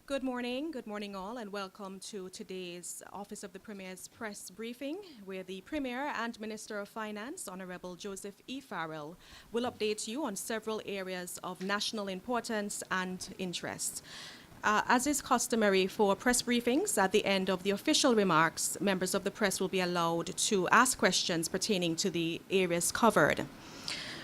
Good morning all, and welcome to today's Office of the Premier's press briefing, where the Premier and Minister of Finance, Honorable Joseph E. Farrell, will update you on several areas of national importance and interest. As is customary for press briefings, at the end of the official remarks, members of the press will be allowed to ask questions pertaining to the areas covered.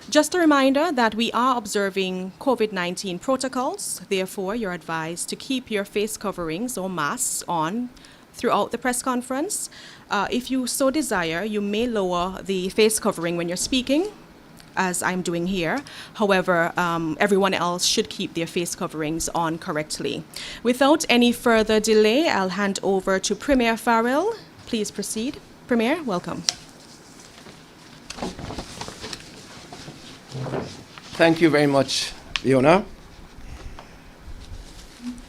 Just a reminder that we are observing COVID-19 protocols. Therefore, you're advised to keep your face coverings or masks on throughout the press conference. If you so desire, you may lower the face covering when you're speaking, as I'm doing here. However, everyone else should keep their face coverings on correctly. Without any further delay, I'll hand over to Premier Farrell. Please proceed. Premier, welcome. Thank you very much, Leona.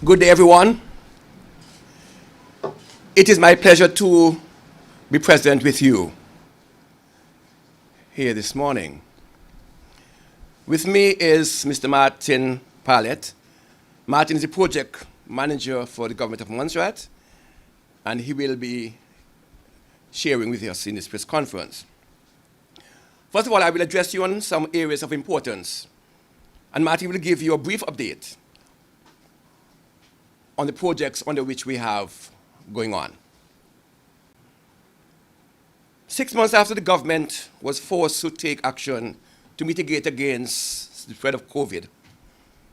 Good day, everyone. It is my pleasure to be present with you here this morning. With me is Mr. Martin Pallet. Martin is the project manager for the government of Montserrat, and he will be sharing with us in this press conference. First of all, I will address you on some areas of importance, and Martin will give you a brief update on the projects under which we have going on. 6 months after the government was forced to take action to mitigate against the spread of COVID,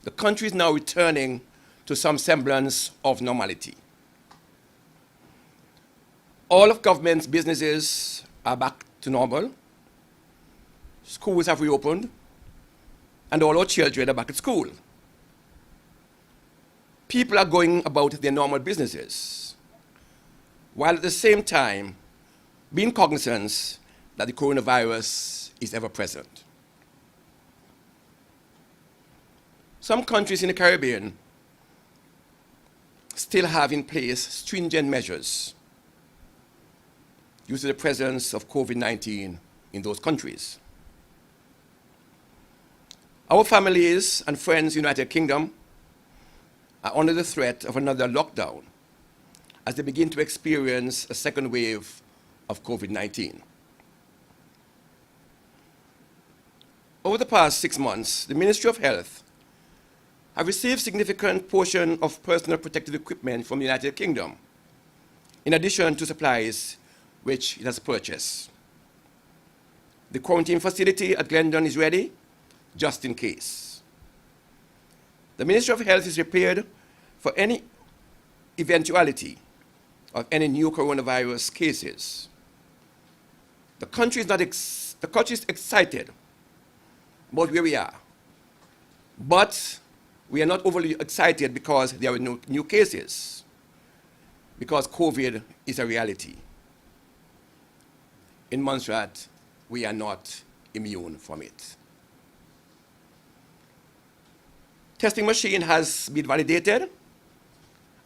the country is now returning to some semblance of normality. All of government's businesses are back to normal. Schools have reopened, and all our children are back at school. People are going about their normal businesses, while at the same time being cognizant that the coronavirus is ever present. Some countries in the Caribbean still have in place stringent measures due to the presence of COVID-19 in those countries. Our families and friends in the United Kingdom are under the threat of another lockdown as they begin to experience a second wave of COVID-19. Over the past 6 months, the Ministry of Health have received significant portion of personal protective equipment from the United Kingdom, in addition to supplies which it has purchased. The quarantine facility at Glendon is ready, just in case. The Ministry of Health is prepared for any eventuality of any new coronavirus cases. The country is excited about where we are, but we are not overly excited because there are no new cases, because COVID is a reality. In Montserrat, we are not immune from it. Testing machine has been validated,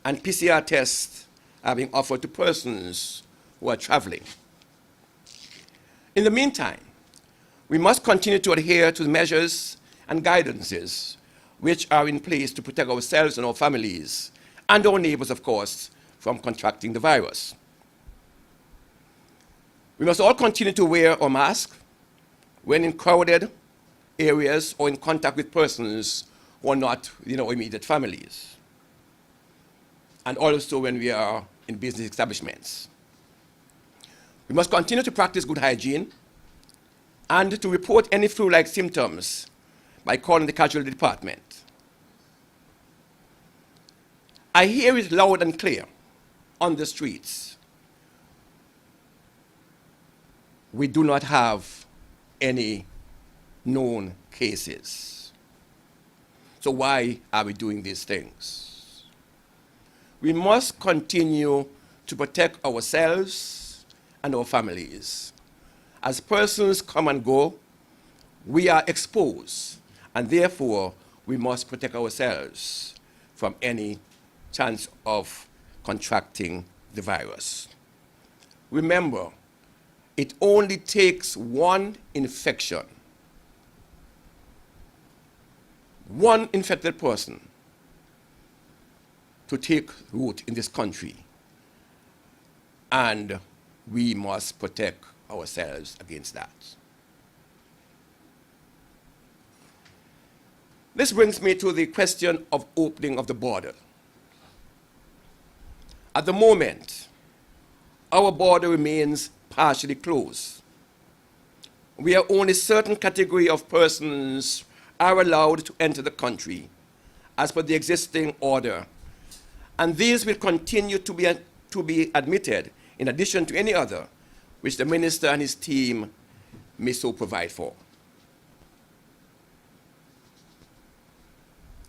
and PCR tests are being offered to persons who are traveling. In the meantime, we must continue to adhere to the measures and guidances which are in place to protect ourselves and our families, and our neighbors, of course, from contracting the virus. We must all continue to wear our mask when in crowded areas or in contact with persons who are not within our immediate families, and also when we are in business establishments. We must continue to practice good hygiene and to report any flu-like symptoms by calling the casualty department. I hear it loud and clear on the streets. We do not have any known cases. So why are we doing these things? We must continue to protect ourselves and our families. As persons come and go, we are exposed, and therefore we must protect ourselves from any chance of contracting the virus. Remember, it only takes one infection, one infected person, to take root in this country, and we must protect ourselves against that. This brings me to the question of opening of the border. At the moment, our border remains partially closed. Where only certain category of persons are allowed to enter the country as per the existing order, and these will continue to be admitted in addition to any other which the minister and his team may so provide for.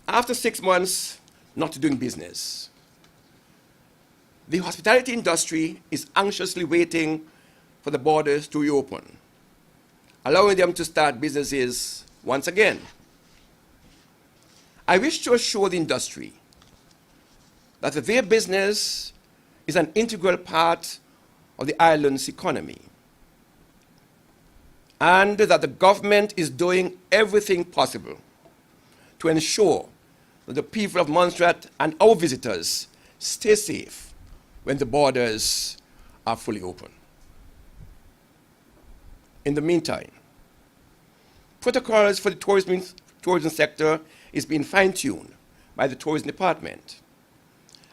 After 6 months not doing business, the hospitality industry is anxiously waiting for the borders to reopen, allowing them to start businesses once again. I wish to assure the industry that their business is an integral part of the island's economy, and that the government is doing everything possible to ensure that the people of Montserrat and our visitors stay safe when the borders are fully open. In the meantime, protocols for the tourism sector is being fine-tuned by the tourism department.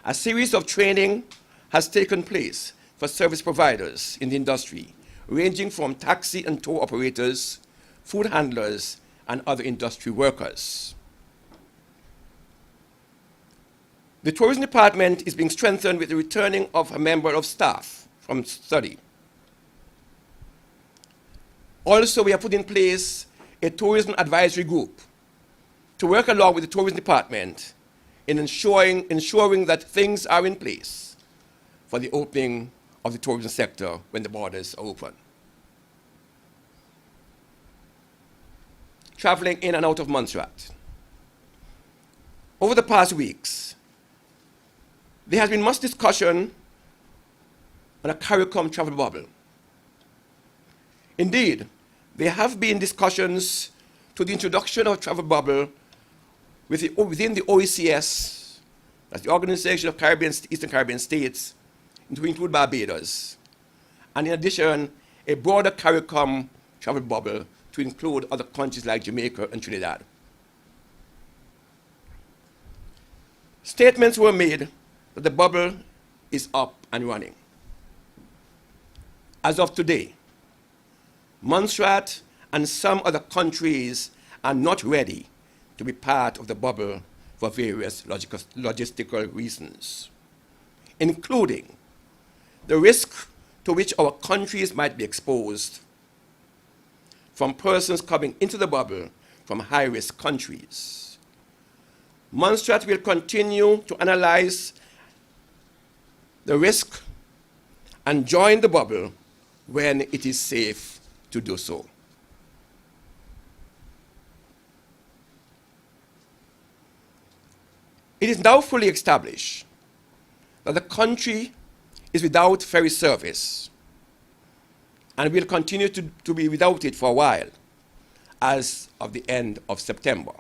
A series of training has taken place for service providers in the industry, ranging from taxi and tour operators, food handlers, and other industry workers. The tourism department is being strengthened with the returning of a member of staff from study. Also, we have put in place a tourism advisory group to work along with the tourism department in ensuring that things are in place for the opening of the tourism sector when the borders are open. Traveling in and out of Montserrat. Over the past weeks, there has been much discussion on a CARICOM travel bubble. Indeed, there have been discussions to the introduction of a travel bubble within the OECS, that's the Organization of Eastern Caribbean States, to include Barbados, and in addition, a broader CARICOM travel bubble to include other countries like Jamaica and Trinidad. Statements were made that the bubble is up and running. As of today, Montserrat and some other countries are not ready to be part of the bubble for various logistical reasons, including the risk to which our countries might be exposed from persons coming into the bubble from high-risk countries. Montserrat will continue to analyze the risk and join the bubble when it is safe to do so. It is now fully established that the country is without ferry service and will continue to be without it for a while as of the end of September.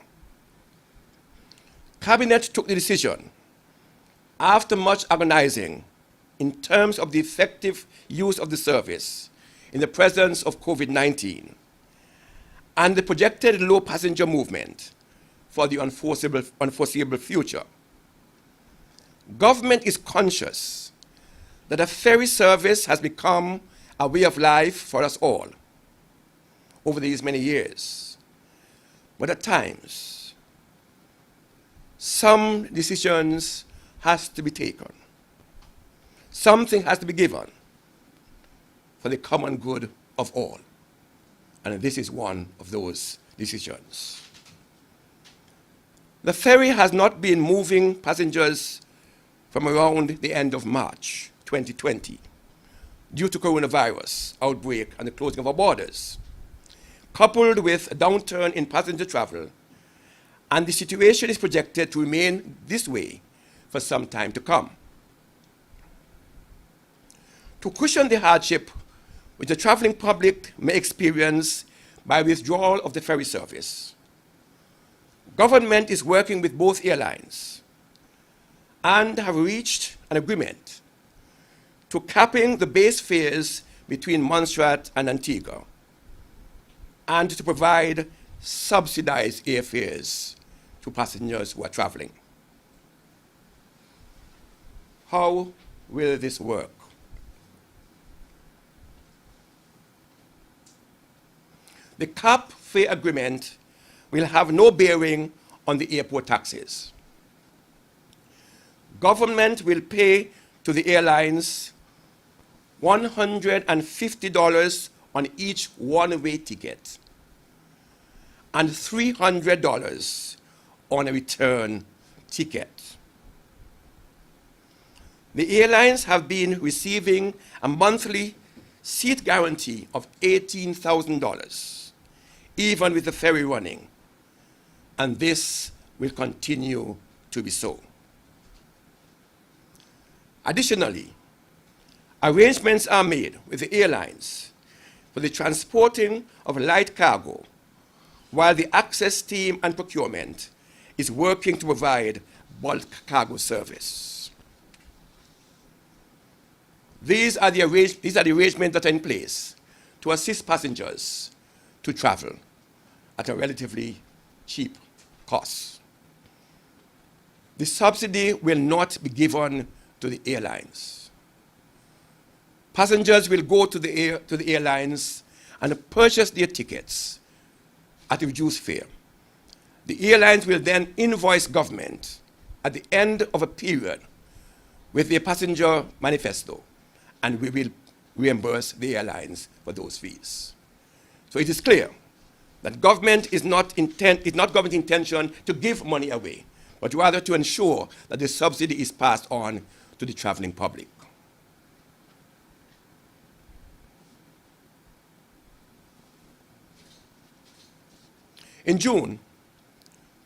Cabinet took the decision after much agonizing in terms of the effective use of the service in the presence of COVID-19 and the projected low passenger movement for the unforeseeable future. Government is conscious that a ferry service has become a way of life for us all over these many years. But at times, some decisions has to be taken. Something has to be given for the common good of all. And this is one of those decisions. The ferry has not been moving passengers from around the end of March 2020 due to coronavirus outbreak and the closing of our borders, coupled with a downturn in passenger travel, and the situation is projected to remain this way for some time to come. To cushion the hardship which the traveling public may experience by withdrawal of the ferry service, government is working with both airlines and have reached an agreement to capping the base fares between Montserrat and Antigua, and to provide subsidized airfares to passengers who are traveling. How will this work? The cap fare agreement will have no bearing on the airport taxes. Government will pay to the airlines $150 on each one-way ticket and $300 on a return ticket. The airlines have been receiving a monthly seat guarantee of $18,000, even with the ferry running, and this will continue to be so. Additionally, arrangements are made with the airlines for the transporting of light cargo, while the access team and procurement is working to provide bulk cargo service. These are the arrangements that are in place to assist passengers to travel at a relatively cheap cost. The subsidy will not be given to the airlines. Passengers will go to the airlines and purchase their tickets at a reduced fare. The airlines will then invoice government at the end of a period with their passenger manifesto, and we will reimburse the airlines for those fees. So it is clear that government is not government intention to give money away, but rather to ensure that the subsidy is passed on to the traveling public. In June,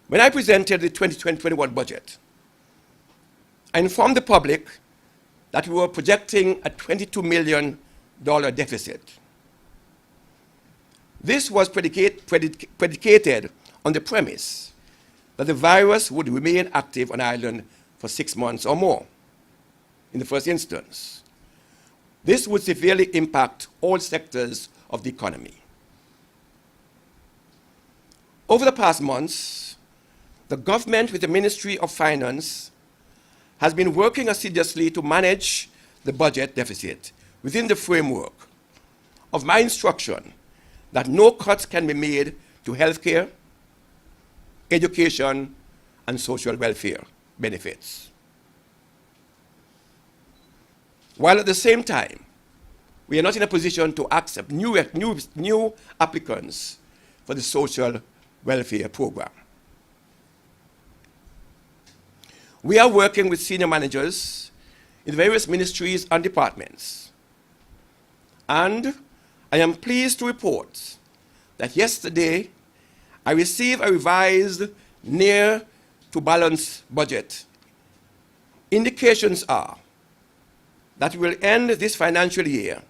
when I presented the 2020-21 budget, I informed the public that we were projecting a $22 million deficit. This was predicated on the premise that the virus would remain active on Ireland for 6 months or more in the first instance. This would severely impact all sectors of the economy. Over the past months, the government with the Ministry of Finance has been working assiduously to manage the budget deficit within the framework of my instruction that no cuts can be made to healthcare, education, and social welfare benefits, while at the same time, we are not in a position to accept new applicants for the social welfare program. We are working with senior managers in various ministries and departments, and I am pleased to report that yesterday I received a revised near to balanced budget. Indications are that we will end this financial year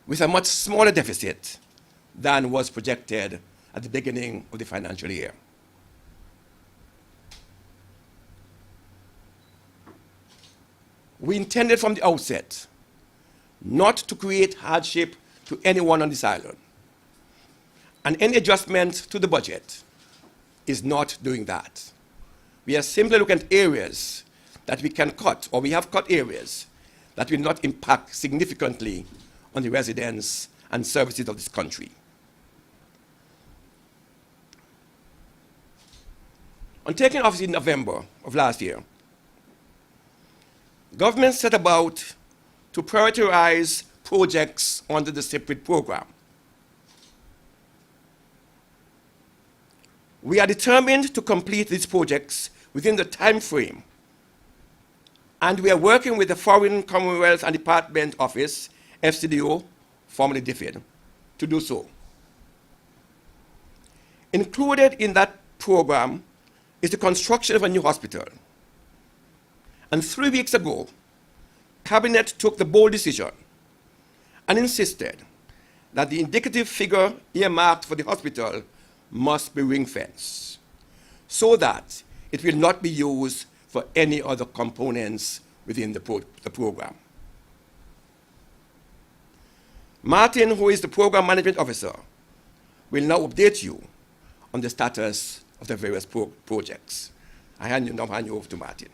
with a much smaller deficit than was projected at the beginning of the financial year. We intended from the outset not to create hardship to anyone on this island, and any adjustment to the budget is not doing that. We are simply looking at areas that we can cut, or we have cut areas that will not impact significantly on the residents and services of this country. On taking office in November of last year, government set about to prioritize projects under the separate program. We are determined to complete these projects within the time frame, and we are working with the Foreign Commonwealth and Department Office, FCDO, formerly DFID, to do so. Included in that program is the construction of a new hospital. And 3 weeks ago, Cabinet took the bold decision and insisted that the indicative figure earmarked for the hospital must be ring-fenced so that it will not be used for any other components within the program. Martin, who is the Program Management Officer, will now update you on the status of the various projects. I hand you over to Martin.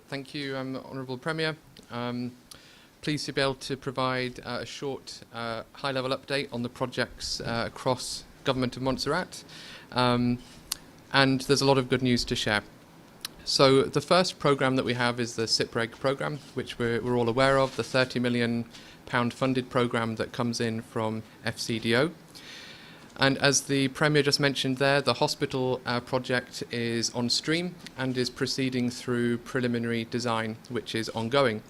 Thank you, Honourable Premier. Pleased to be able to provide a short high-level update on the projects across Government of Montserrat. And there's a lot of good news to share. So the first programme that we have is the SIPREG programme, which we're all aware of, the £30 million funded programme that comes in from FCDO. And as the Premier just mentioned there, the hospital project is on stream and is proceeding through preliminary design, which is ongoing.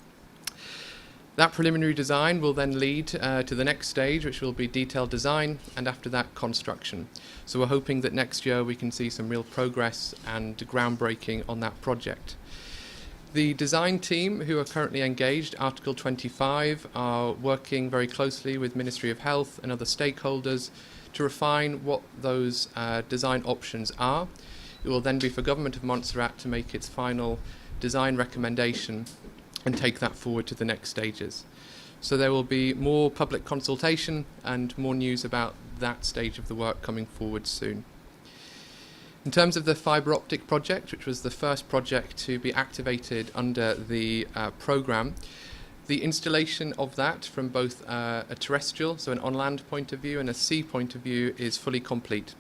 That preliminary design will then lead to the next stage, which will be detailed design, and after that, construction. So we're hoping that next year we can see some real progress and groundbreaking on that project. The design team, who are currently engaged, Article 25, are working very closely with Ministry of Health and other stakeholders to refine what those design options are. It will then be for Government of Montserrat to make its final design recommendation and take that forward to the next stages. So there will be more public consultation and more news about that stage of the work coming forward soon. In terms of the fibre optic project, which was the first project to be activated under the programme, the installation of that from both a terrestrial, so an on-land point of view, and a sea point of view is fully complete.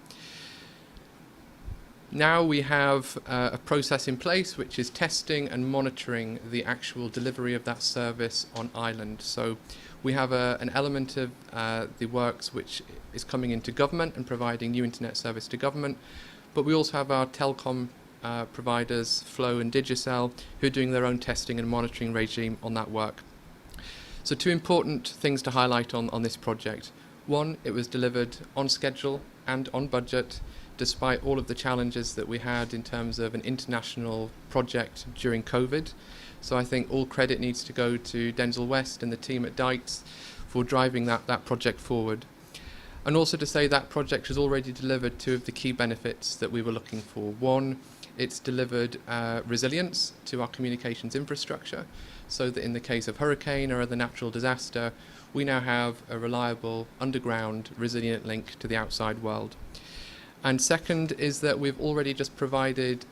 Now we have a process in place which is testing and monitoring the actual delivery of that service on island. So we have an element of the works which is coming into government and providing new internet service to government, but we also have our telecom providers, Flow and Digicel, who are doing their own testing and monitoring regime on that work. So two important things to highlight on this project. One, it was delivered on schedule and on budget, despite all of the challenges that we had in terms of an international project during COVID. So I think all credit needs to go to Denzel West and the team at Dites for driving that project forward. And also to say that project has already delivered two of the key benefits that we were looking for. One, it's delivered resilience to our communications infrastructure, so that in the case of hurricane or other natural disaster, we now have a reliable, underground, resilient link to the outside world. And second is that we've already just provided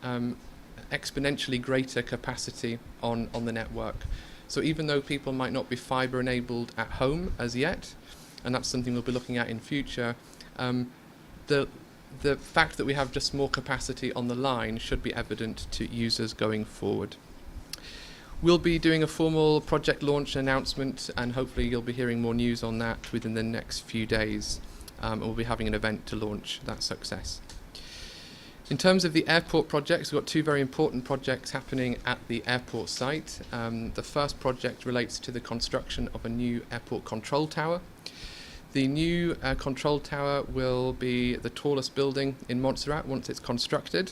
exponentially greater capacity on the network. So even though people might not be fibre enabled at home as yet, and that's something we'll be looking at in future, the fact that we have just more capacity on the line should be evident to users going forward. We'll be doing a formal project launch announcement, and hopefully you'll be hearing more news on that within the next few days. We'll be having an event to launch that success. In terms of the airport projects, we've got two very important projects happening at the airport site. The first project relates to the construction of a new airport control tower. The new control tower will be the tallest building in Montserrat once it's constructed,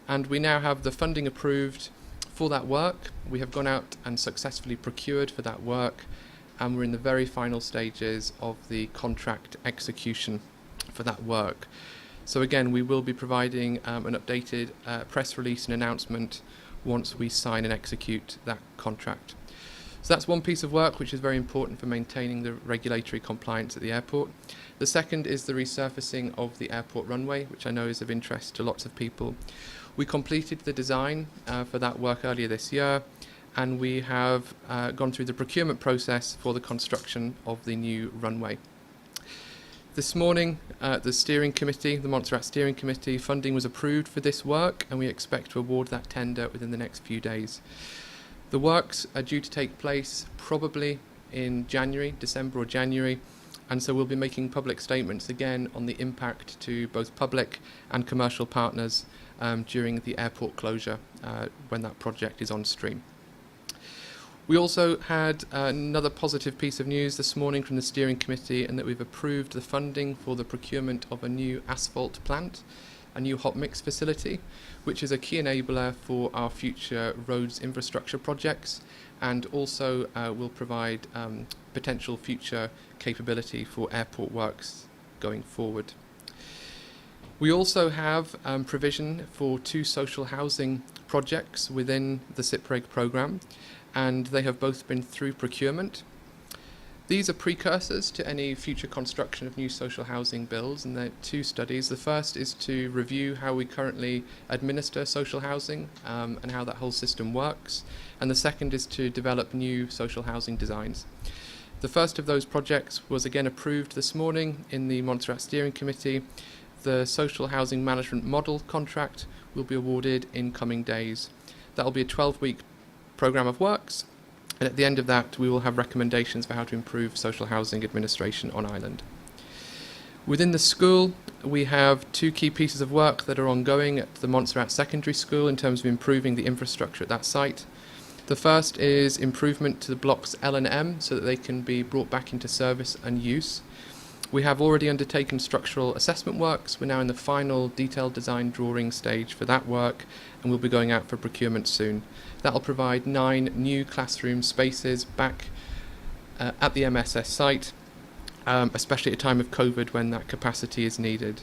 and we now have the funding approved for that work. We have gone out and successfully procured for that work, and we're in the very final stages of the contract execution for that work. So again, we will be providing an updated press release and announcement once we sign and execute that contract. So that's one piece of work which is very important for maintaining the regulatory compliance at the airport. The second is the resurfacing of the airport runway, which I know is of interest to lots of people. We completed the design for that work earlier this year, and we have gone through the procurement process for the construction of the new runway. This morning, the steering committee, the Montserrat Steering Committee, funding was approved for this work, and we expect to award that tender within the next few days. The works are due to take place probably in January, December or January, and so we'll be making public statements again on the impact to both public and commercial partners during the airport closure when that project is on stream. We also had another positive piece of news this morning from the steering committee, in that we've approved the funding for the procurement of a new asphalt plant a new hot mix facility, which is a key enabler for our future roads infrastructure projects, and also will provide potential future capability for airport works going forward. We also have provision for 2 social housing projects within the SIPREG programme, and they have both been through procurement. These are precursors to any future construction of new social housing builds, and they're 2 studies. The first is to review how we currently administer social housing and how that whole system works, and the second is to develop new social housing designs. The first of those projects was again approved this morning in the Montserrat Steering Committee. The social housing management model contract will be awarded in coming days. That will be a 12-week programme of works, and at the end of that we will have recommendations for how to improve social housing administration on island. Within the school, we have 2 key pieces of work that are ongoing at the Montserrat Secondary School in terms of improving the infrastructure at that site. The first is improvement to the blocks L and M so that they can be brought back into service and use. We have already undertaken structural assessment works. We're now in the final detailed design drawing stage for that work, and we'll be going out for procurement soon. That will provide 9 new classroom spaces back at the MSS site, especially at a time of COVID when that capacity is needed.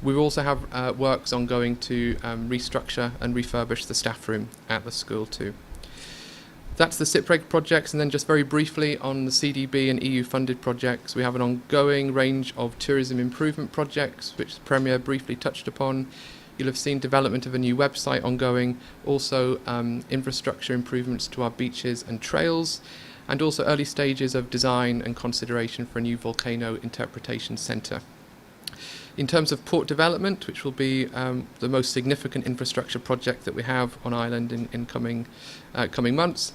We also have works ongoing to restructure and refurbish the staff room at the school too. That's the SIPREG projects, and then just very briefly on the CDB and EU funded projects, we have an ongoing range of tourism improvement projects which the Premier briefly touched upon. You'll have seen development of a new website ongoing, also infrastructure improvements to our beaches and trails, and also early stages of design and consideration for a new volcano interpretation centre. In terms of port development, which will be the most significant infrastructure project that we have on island in coming months,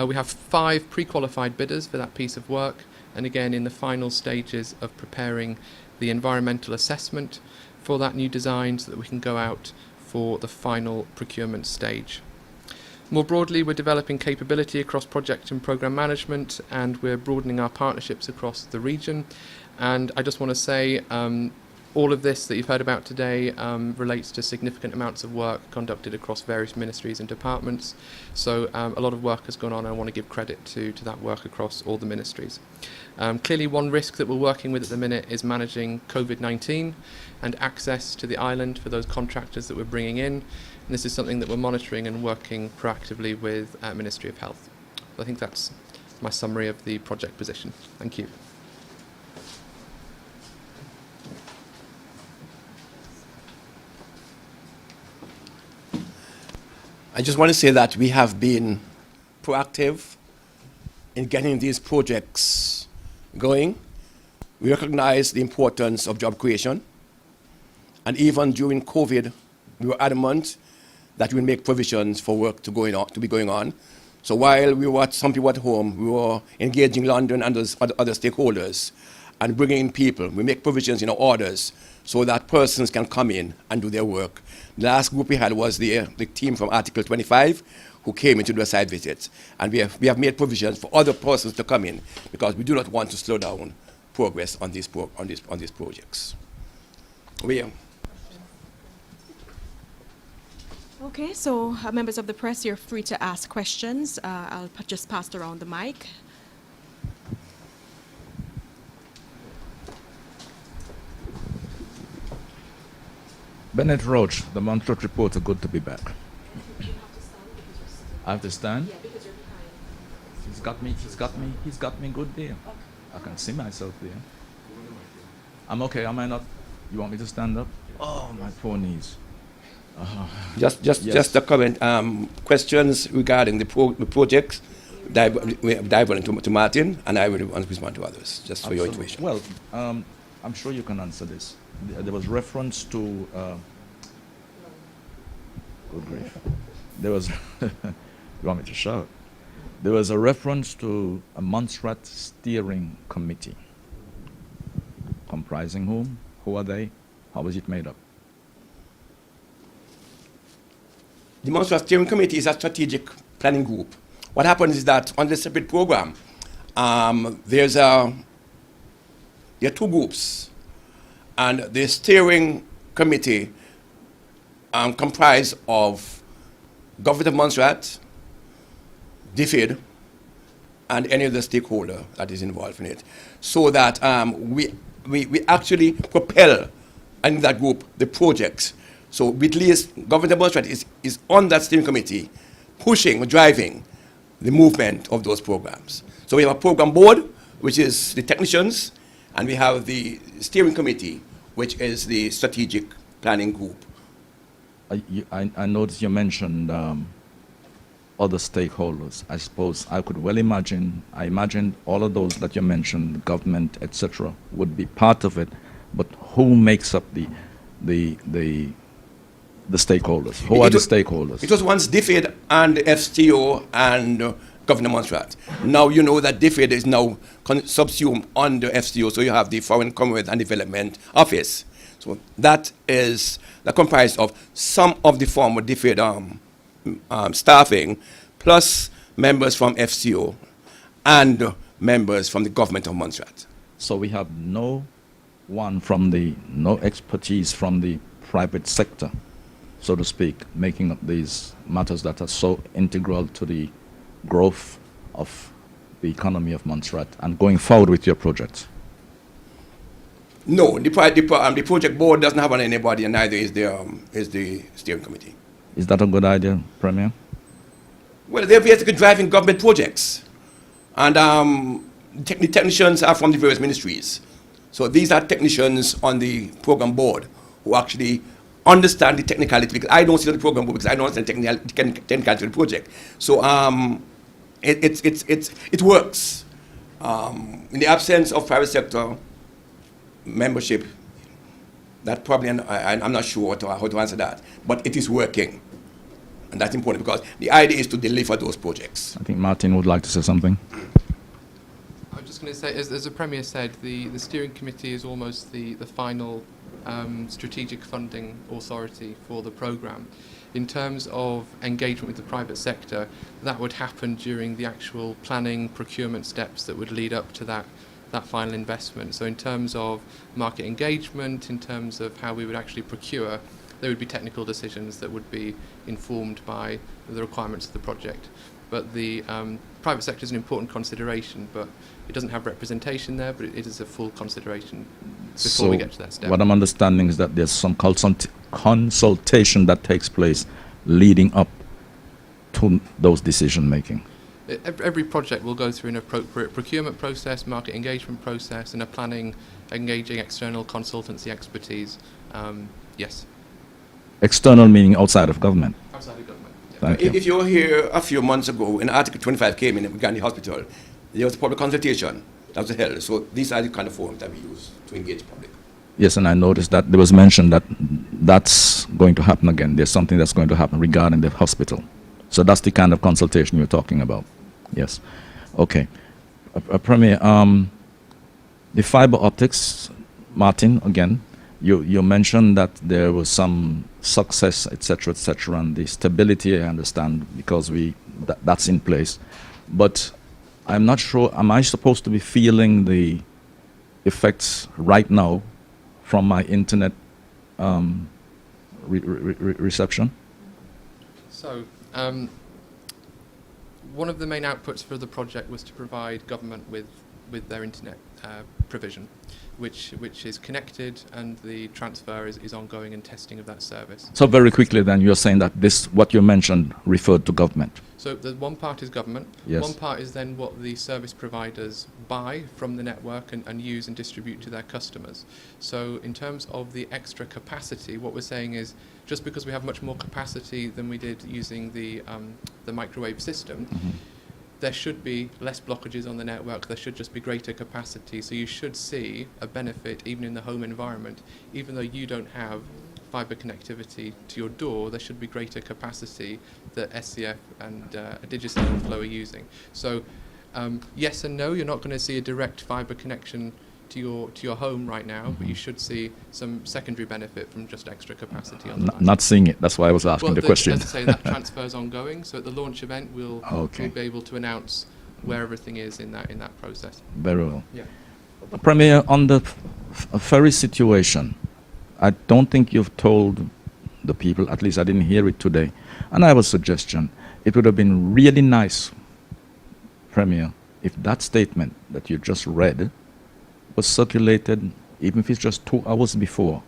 we have 5 pre-qualified bidders for that piece of work, and again in the final stages of preparing the environmental assessment for that new design so that we can go out for the final procurement stage. More broadly, we're developing capability across project and programme management, and we're broadening our partnerships across the region. And I just want to say all of this that you've heard about today relates to significant amounts of work conducted across various ministries and departments. So a lot of work has gone on, and I want to give credit to that work across all the ministries. Clearly, one risk that we're working with at the minute is managing COVID-19 and access to the island for those contractors that we're bringing in. And this is something that we're monitoring and working proactively with Ministry of Health. So I think that's my summary of the project position. Thank you. I just want to say that we have been proactive in getting these projects going. We recognize the importance of job creation, and even during COVID, we were adamant that we would make provisions for work to be going on. So while we were some people at home, we were engaging London and other stakeholders and bringing in people. We make provisions in our orders so that persons can come in and do their work. The last group we had was the team from Article 25 who came in to do a site visit. And we have made provisions for other persons to come in because we do not want to slow down progress on these projects. Okay, so members of the press, you're free to ask questions. I'll just pass around the mic. Bennett Roach, the Montserrat Reporter, good to be back. I have to stand? Yeah, because you're behind. He's got me good there. Okay. I can see myself there. I'm okay, am I not? You want me to stand up? Oh, my poor knees. Just a comment. Questions regarding the projects, dive into Martin, and I will respond to others, just for your information. Well, I'm sure you can answer this. There was reference to good grief. There was you want me to shout? There was a reference to a Montserrat Steering Committee. Comprising whom? Who are they? How was it made up? The Montserrat Steering Committee is a strategic planning group. What happens is that on the separate program, there are 2 groups. And the steering committee comprised of Government of Montserrat, DFID, and any other stakeholder that is involved in it, so that we actually propel in that group the projects. So at least Government of Montserrat is on that steering committee, pushing, driving the movement of those programs. So we have a program board, which is the technicians, and we have the steering committee, which is the strategic planning group. I noticed you mentioned other stakeholders. I suppose I could well imagine, I imagined all of those that you mentioned, the government, etc., would be part of it, but who makes up the stakeholders? Who are the stakeholders? It was once DFID and FCO and Governor Montserrat. Now you know that DFID is now subsumed under FCO, so you have the Foreign Commerce and Development Office. So that comprised of some of the former DFID staffing, plus members from FCO and members from the Government of Montserrat. So we have no expertise from the private sector, so to speak, making up these matters that are so integral to the growth of the economy of Montserrat and going forward with your project. No, the project board doesn't have anybody, and neither is the steering committee. Is that a good idea, Premier? Well, they're basically driving government projects, and the technicians are from the various ministries. So these are technicians on the program board who actually understand the technicality, because I don't sit on the program board because I don't understand the technicality of the project. So it works. In the absence of private sector membership, that probably, I'm not sure how to answer that, but it is working. And that's important because the idea is to deliver those projects. I think Martin would like to say something. I was just going to say, as the Premier said, the steering committee is almost the final strategic funding authority for the programme. In terms of engagement with the private sector, that would happen during the actual planning, procurement steps that would lead up to that final investment. So in terms of market engagement, in terms of how we would actually procure, there would be technical decisions that would be informed by the requirements of the project. But the private sector is an important consideration, but it doesn't have representation there, but it is a full consideration before we get to that step. What I'm understanding is that there's some consultation that takes place leading up to those decision making. Every project will go through an appropriate procurement process, market engagement process, and a planning, engaging external consultancy expertise. Yes. External meaning outside of government? Outside of government. Yeah. Thank you. If you were here a few months ago, when Article 25 came in Gandhi Hospital, there was a public consultation that was held. So these are the kind of forums that we use to engage the public. Yes, and I noticed that there was mentioned that that's going to happen again. There's something that's going to happen regarding the hospital. So that's the kind of consultation you're talking about. Yes. Okay. Premier, the fiber optics, Martin, again, you mentioned that there was some success, etc., and the stability, I understand, because that's in place. But I'm not sure, am I supposed to be feeling the effects right now from my internet reception? So, one of the main outputs for the project was to provide government with their internet provision, which is connected, and the transfer is ongoing and testing of that service. So very quickly then, you're saying that what you mentioned referred to government? So the one part is government, yes. One part is then what the service providers buy from the network and use and distribute to their customers. So in terms of the extra capacity, what we're saying is just because we have much more capacity than we did using the microwave system, there should be less blockages on the network, there should just be greater capacity, so you should see a benefit even in the home environment. Even though you don't have fibre connectivity to your door, there should be greater capacity that SCF and Digicel and Flow are using. So yes and no, you're not going to see a direct fibre connection to your home right now, but you should see some secondary benefit from just extra capacity on the line. Not seeing it, that's why I was asking the question. As I say, that transfer is ongoing, so at the launch event we'll be able to announce where everything is in that process. Very well. Yeah. Premier, on the ferry situation, I don't think you've told the people, at least I didn't hear it today, and I have a suggestion. It would have been really nice, Premier, if that statement that you just read was circulated, even if it's just 2 hours before.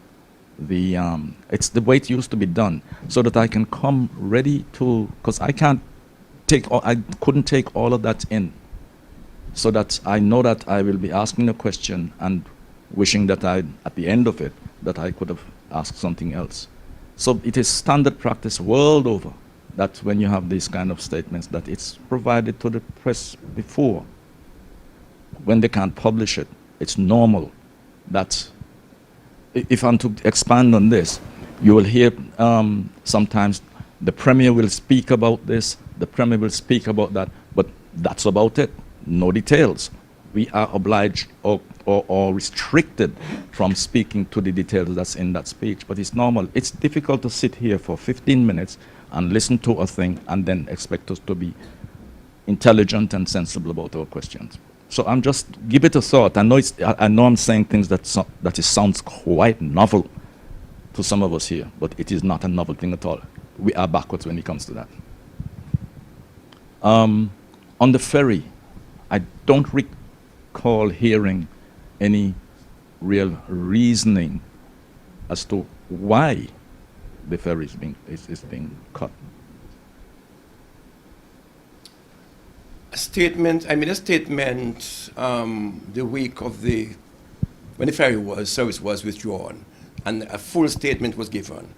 It's the way it used to be done, so that I can come ready to, because I couldn't take all of that in, so that I know that I will be asking a question and wishing that at the end of it, that I could have asked something else. So it is standard practice world over that when you have these kind of statements, that it's provided to the press before. When they can't publish it, it's normal that, if I'm to expand on this, you will hear sometimes the Premier will speak about this, the Premier will speak about that, but that's about it, no details. We are obliged or restricted from speaking to the details that's in that speech, but it's normal. It's difficult to sit here for 15 minutes and listen to a thing and then expect us to be intelligent and sensible about our questions. So I'm just, give it a thought. I know I'm saying things that sounds quite novel to some of us here, but it is not a novel thing at all. We are backwards when it comes to that. On the ferry, I don't recall hearing any real reasoning as to why the ferry is being cut. I made a statement the week of when the ferry service was withdrawn, and a full statement was given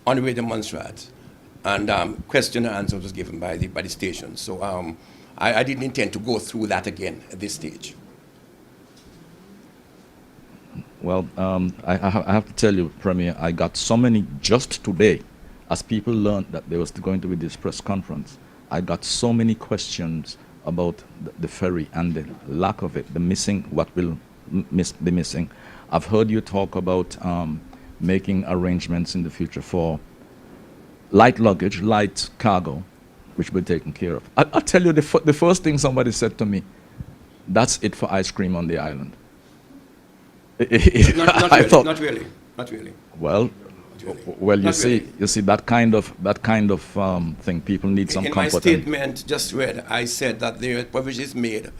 on the way to Montserrat, and question and answer was given by the station. So I didn't intend to go through that again at this stage. Well, I have to tell you, Premier, I got so many just today, as people learned that there was going to be this press conference. I got so many questions about the ferry and the lack of it, the missing, what will be missing. I've heard you talk about making arrangements in the future for light luggage, light cargo, which will be taken care of. I'll tell you the first thing somebody said to me, that's it for ice cream on the island. Not really. Well, well, you see that kind of thing. People need some comfort. In my statement just read, I said that there are provisions made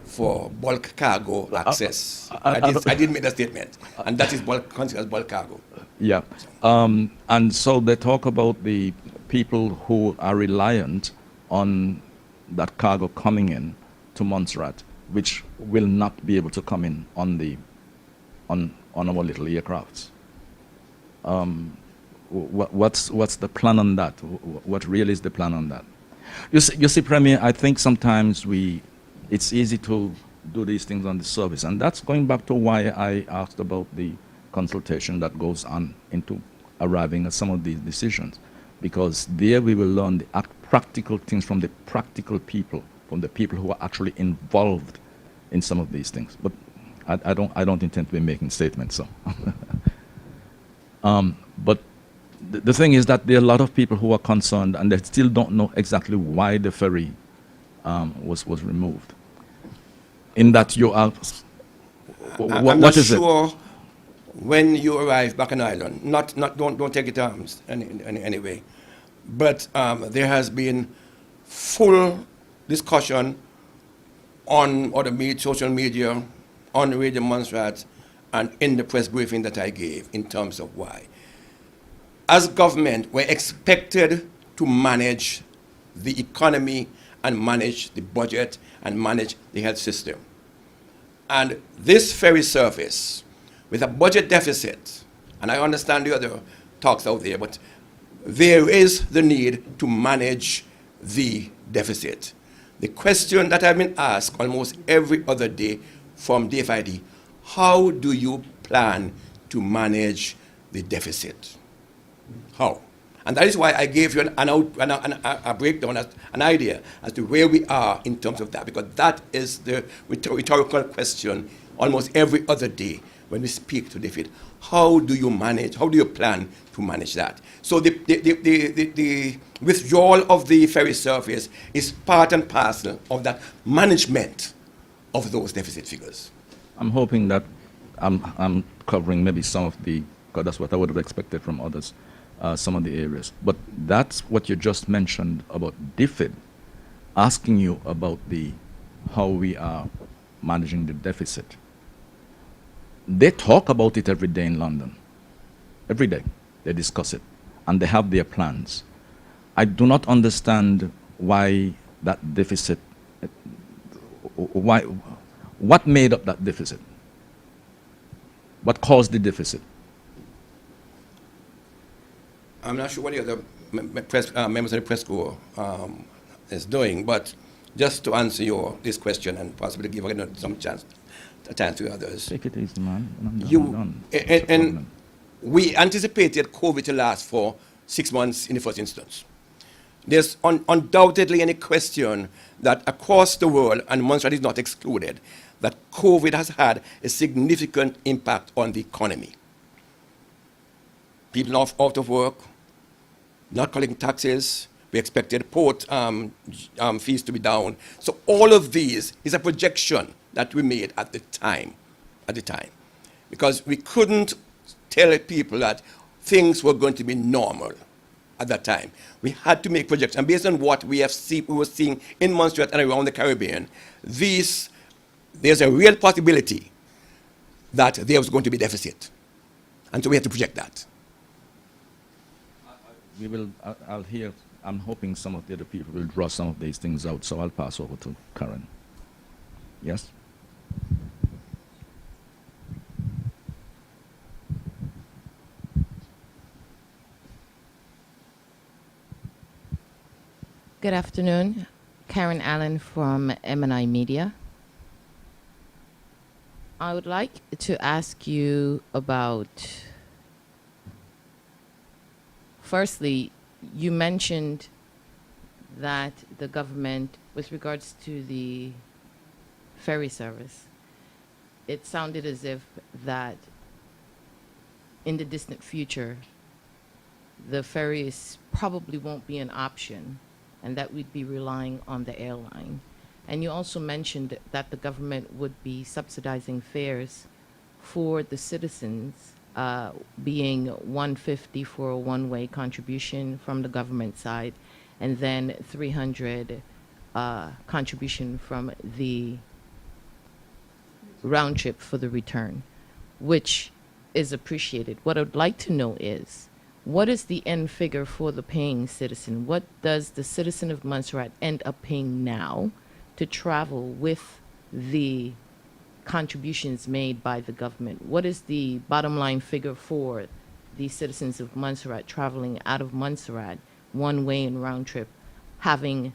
for bulk cargo access. I did make that statement, and that is considered as bulk cargo. Yeah, and so they talk about the people who are reliant on that cargo coming in to Montserrat, which will not be able to come in on our little aircrafts. What's the plan on that? What really is the plan on that? You see, Premier, I think sometimes it's easy to do these things on the surface, and that's going back to why I asked about the consultation that goes on into arriving at some of these decisions, because there we will learn the practical things from the practical people, from the people who are actually involved in some of these things. But I don't intend to be making statements, so. But the thing is that there are a lot of people who are concerned, and they still don't know exactly why the ferry was removed. In that you are, I'm not sure when you arrive back on island. Don't take it anyway. But there has been full discussion on other social media, on Radio Montserrat, and in the press briefing that I gave in terms of why. As government, we're expected to manage the economy and manage the budget and manage the health system. And this ferry service, with a budget deficit, and I understand the other talks out there, but there is the need to manage the deficit. The question that I've been asked almost every other day from DFID, how do you plan to manage the deficit? How? And that is why I gave you a breakdown, an idea as to where we are in terms of that, because that is the rhetorical question almost every other day when we speak to DFID. How do you plan to manage that? So the withdrawal of the ferry service is part and parcel of that management of those deficit figures. I'm hoping that I'm covering maybe some of the because that's what I would have expected from others, some of the areas. But that's what you just mentioned about DFID, asking you about how we are managing the deficit. They talk about it every day in London. Every day they discuss it, and they have their plans. I do not understand why that deficit, what made up that deficit? What caused the deficit? I'm not sure what the other members of the press corps is doing, but just to answer this question and possibly give some chance to others. Take it easy, man. I'm done. And we anticipated COVID to last for 6 months in the first instance. There's undoubtedly any question that across the world, and Montserrat is not excluded, that COVID has had a significant impact on the economy. People are out of work, not collecting taxes. We expected port fees to be down. So all of these is a projection that we made at the time, because we couldn't tell people that things were going to be normal at that time. We had to make projections, and based on what we were seeing in Montserrat and around the Caribbean, there's a real possibility that there was going to be deficit, and so we had to project that. I'll hear. I'm hoping some of the other people will draw some of these things out, so I'll pass over to Karen. Yes? Good afternoon. Karen Allen from M&I Media. I would like to ask you about, firstly, you mentioned that the government, with regards to the ferry service, it sounded as if that in the distant future, the ferries probably won't be an option, and that we'd be relying on the airline. And you also mentioned that the government would be subsidizing fares for the citizens, being $150 for a one-way contribution from the government side, and then $300 contribution from the round trip for the return, which is appreciated. What I'd like to know is, what is the end figure for the paying citizen? What does the citizen of Montserrat end up paying now to travel with the contributions made by the government? What is the bottom line figure for the citizens of Montserrat traveling out of Montserrat, one way and round trip, having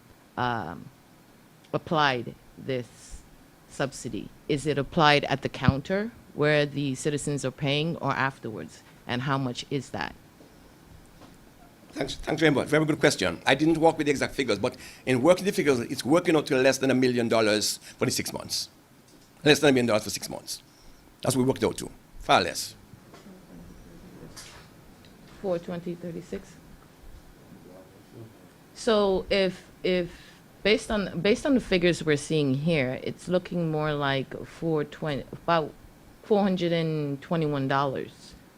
applied this subsidy? Is it applied at the counter where the citizens are paying, or afterwards? And how much is that? Thanks very much. Very good question. I didn't work with the exact figures, but in working the figures, it's working out to less than $1 million for the 6 months. Less than $1 million for 6 months. That's what we worked out to. Far less. 42036. So if based on the figures we're seeing here, it's looking more like about $421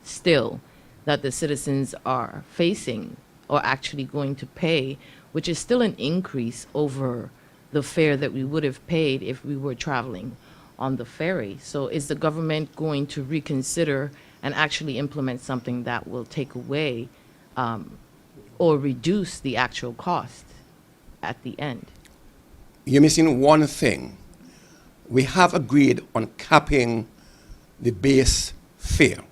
still that the citizens are facing or actually going to pay, which is still an increase over the fare that we would have paid if we were traveling on the ferry. So is the government going to reconsider and actually implement something that will take away or reduce the actual cost at the end? You're missing one thing. We have agreed on capping the base fare,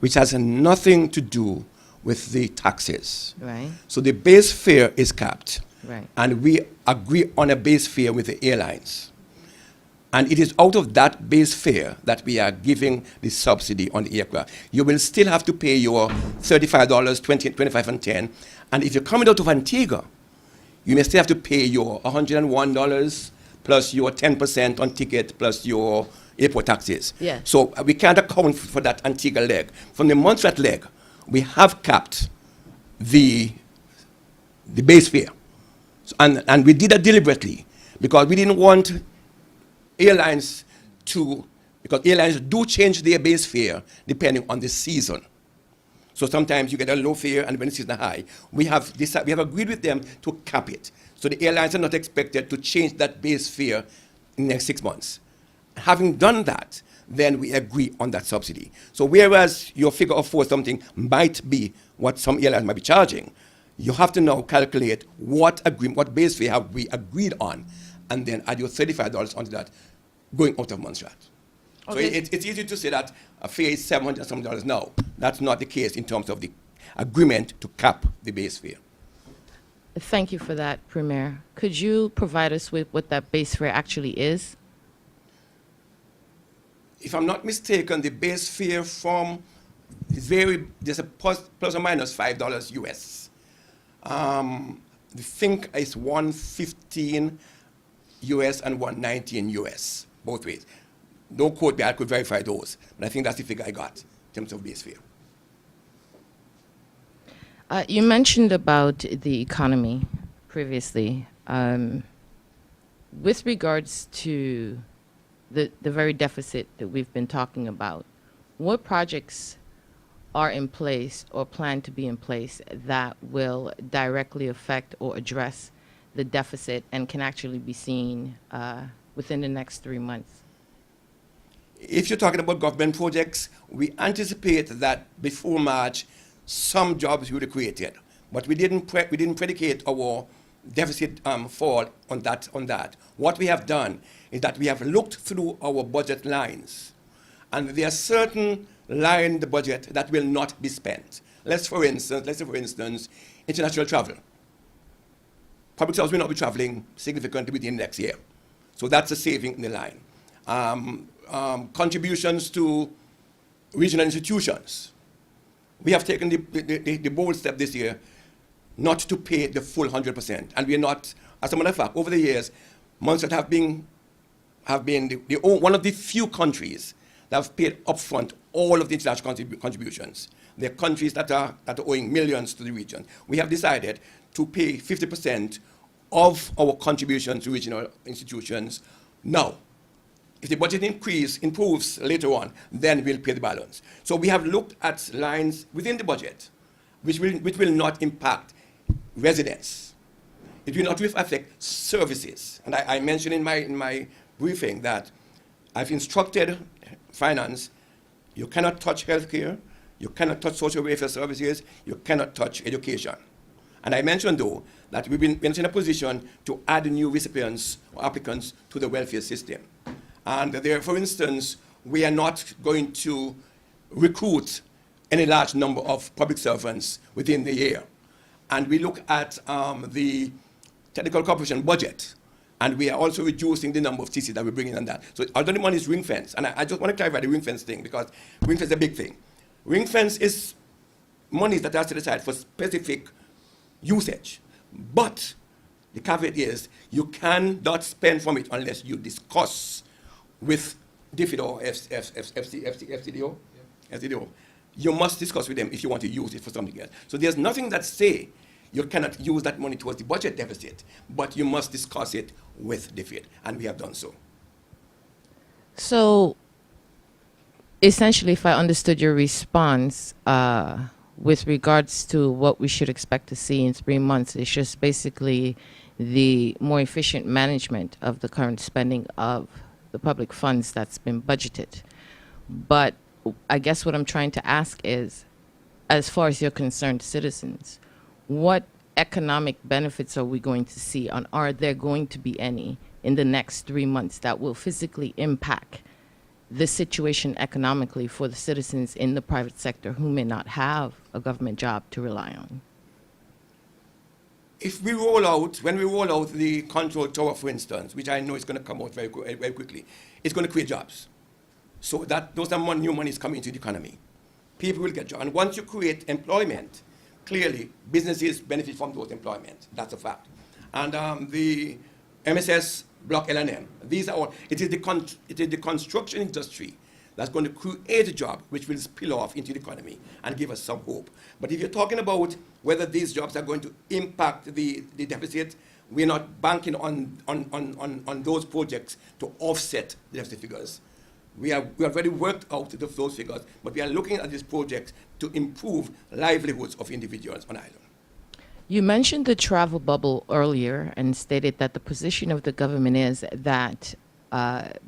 which has nothing to do with the taxes. Right. So the base fare is capped. Right. And we agree on a base fare with the airlines. And it is out of that base fare that we are giving the subsidy on the aircraft. You will still have to pay your $35, 20, 25, and 10. And if you're coming out of Antigua, you may still have to pay your $101 plus your 10% on ticket plus your airport taxes. Yeah. So we can't account for that Antigua leg. From the Montserrat leg, we have capped the base fare. So, and we did that deliberately because we didn't want airlines because airlines do change their base fare depending on the season. So sometimes you get a low fare and when it's season high. We have agreed with them to cap it. So the airlines are not expected to change that base fare in the next 6 months. Having done that, then we agree on that subsidy. So whereas your figure of 4 something might be what some airlines might be charging, you have to now calculate what base fare have we agreed on, and then add your $35 onto that, going out of Montserrat. Okay. So it's easy to say that a fare is $700 and some dollars now. That's not the case in terms of the agreement to cap the base fare. Thank you for that, Premier. Could you provide us with what that base fare actually is? If I'm not mistaken, the base fare there's a plus or minus $5 US. I think it's 115 US and 119 US, both ways. Don't quote me, I could verify those, but I think that's the figure I got in terms of base fare. You mentioned about the economy previously. With regards to the very deficit that we've been talking about, what projects are in place or plan to be in place that will directly affect or address the deficit and can actually be seen within the next 3 months? If you're talking about government projects, we anticipate that before March, some jobs will be created, but we didn't predicate our deficit fall on that. What we have done is that we have looked through our budget lines, and there are certain lines in the budget that will not be spent. Let's say, for instance, international travel. Public service will not be traveling significantly within the next year, so that's a saving in the line. Contributions to regional institutions. We have taken the bold step this year not to pay the full 100%. And we are not, as a matter of fact, over the years, Montserrat have been one of the few countries that have paid upfront all of the international contributions. There are countries that are owing millions to the region. We have decided to pay 50% of our contributions to regional institutions now. If the budget improves later on, then we'll pay the balance. So we have looked at lines within the budget which will not impact residents. It will not affect services. And I mentioned in my briefing that I've instructed finance, you cannot touch healthcare, you cannot touch social welfare services, you cannot touch education. And I mentioned, though, that we've been in a position to add new recipients or applicants to the welfare system. And there, for instance, we are not going to recruit any large number of public servants within the year. And we look at the technical corporation budget, and we are also reducing the number of TCs that we bring in on that. So although the money is ring fence, and I just want to clarify the ring fence thing, because ring fence is a big thing. Ring fence is money that are set aside for specific usage. But the caveat is you cannot spend from it unless you discuss with DFID or FCDO. FCDO. You must discuss with them if you want to use it for something else. So there's nothing that say you cannot use that money towards the budget deficit, but you must discuss it with DFID, and we have done so. So, essentially, if I understood your response with regards to what we should expect to see in 3 months, it's just basically the more efficient management of the current spending of the public funds that's been budgeted. But I guess what I'm trying to ask is, as far as you're concerned, citizens, what economic benefits are we going to see, and are there going to be any in the next 3 months that will physically impact the situation economically for the citizens in the private sector who may not have a government job to rely on? When we roll out the control tower, for instance, which I know is going to come out very quickly, it's going to create jobs. So those are new monies coming into the economy. People will get jobs. And once you create employment, clearly businesses benefit from those employment. That's a fact. And the MSS Block L&M, these are all, it is the construction industry that's going to create a job which will spill off into the economy and give us some hope. But if you're talking about whether these jobs are going to impact the deficit, we're not banking on those projects to offset the deficit figures. We have already worked out those figures, but we are looking at this project to improve livelihoods of individuals on island. You mentioned the travel bubble earlier and stated that the position of the government is that,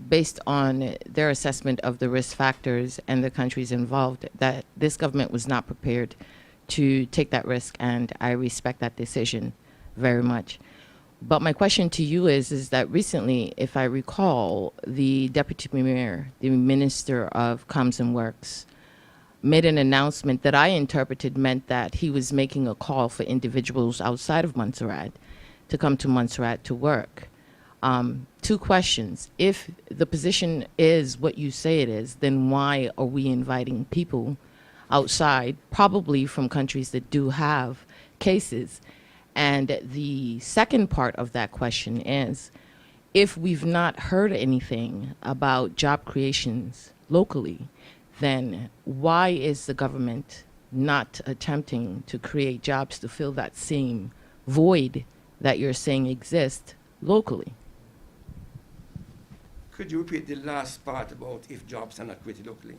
based on their assessment of the risk factors and the countries involved, that this government was not prepared to take that risk, and I respect that decision very much. But my question to you is that recently, if I recall, the Deputy Premier, the Minister of Comms and Works, made an announcement that I interpreted meant that he was making a call for individuals outside of Montserrat to come to Montserrat to work. Two questions. If the position is what you say it is, then why are we inviting people outside, probably from countries that do have cases? And the second part of that question is, if we've not heard anything about job creations locally, then why is the government not attempting to create jobs to fill that same void that you're saying exists locally? Could you repeat the last part about if jobs are not created locally?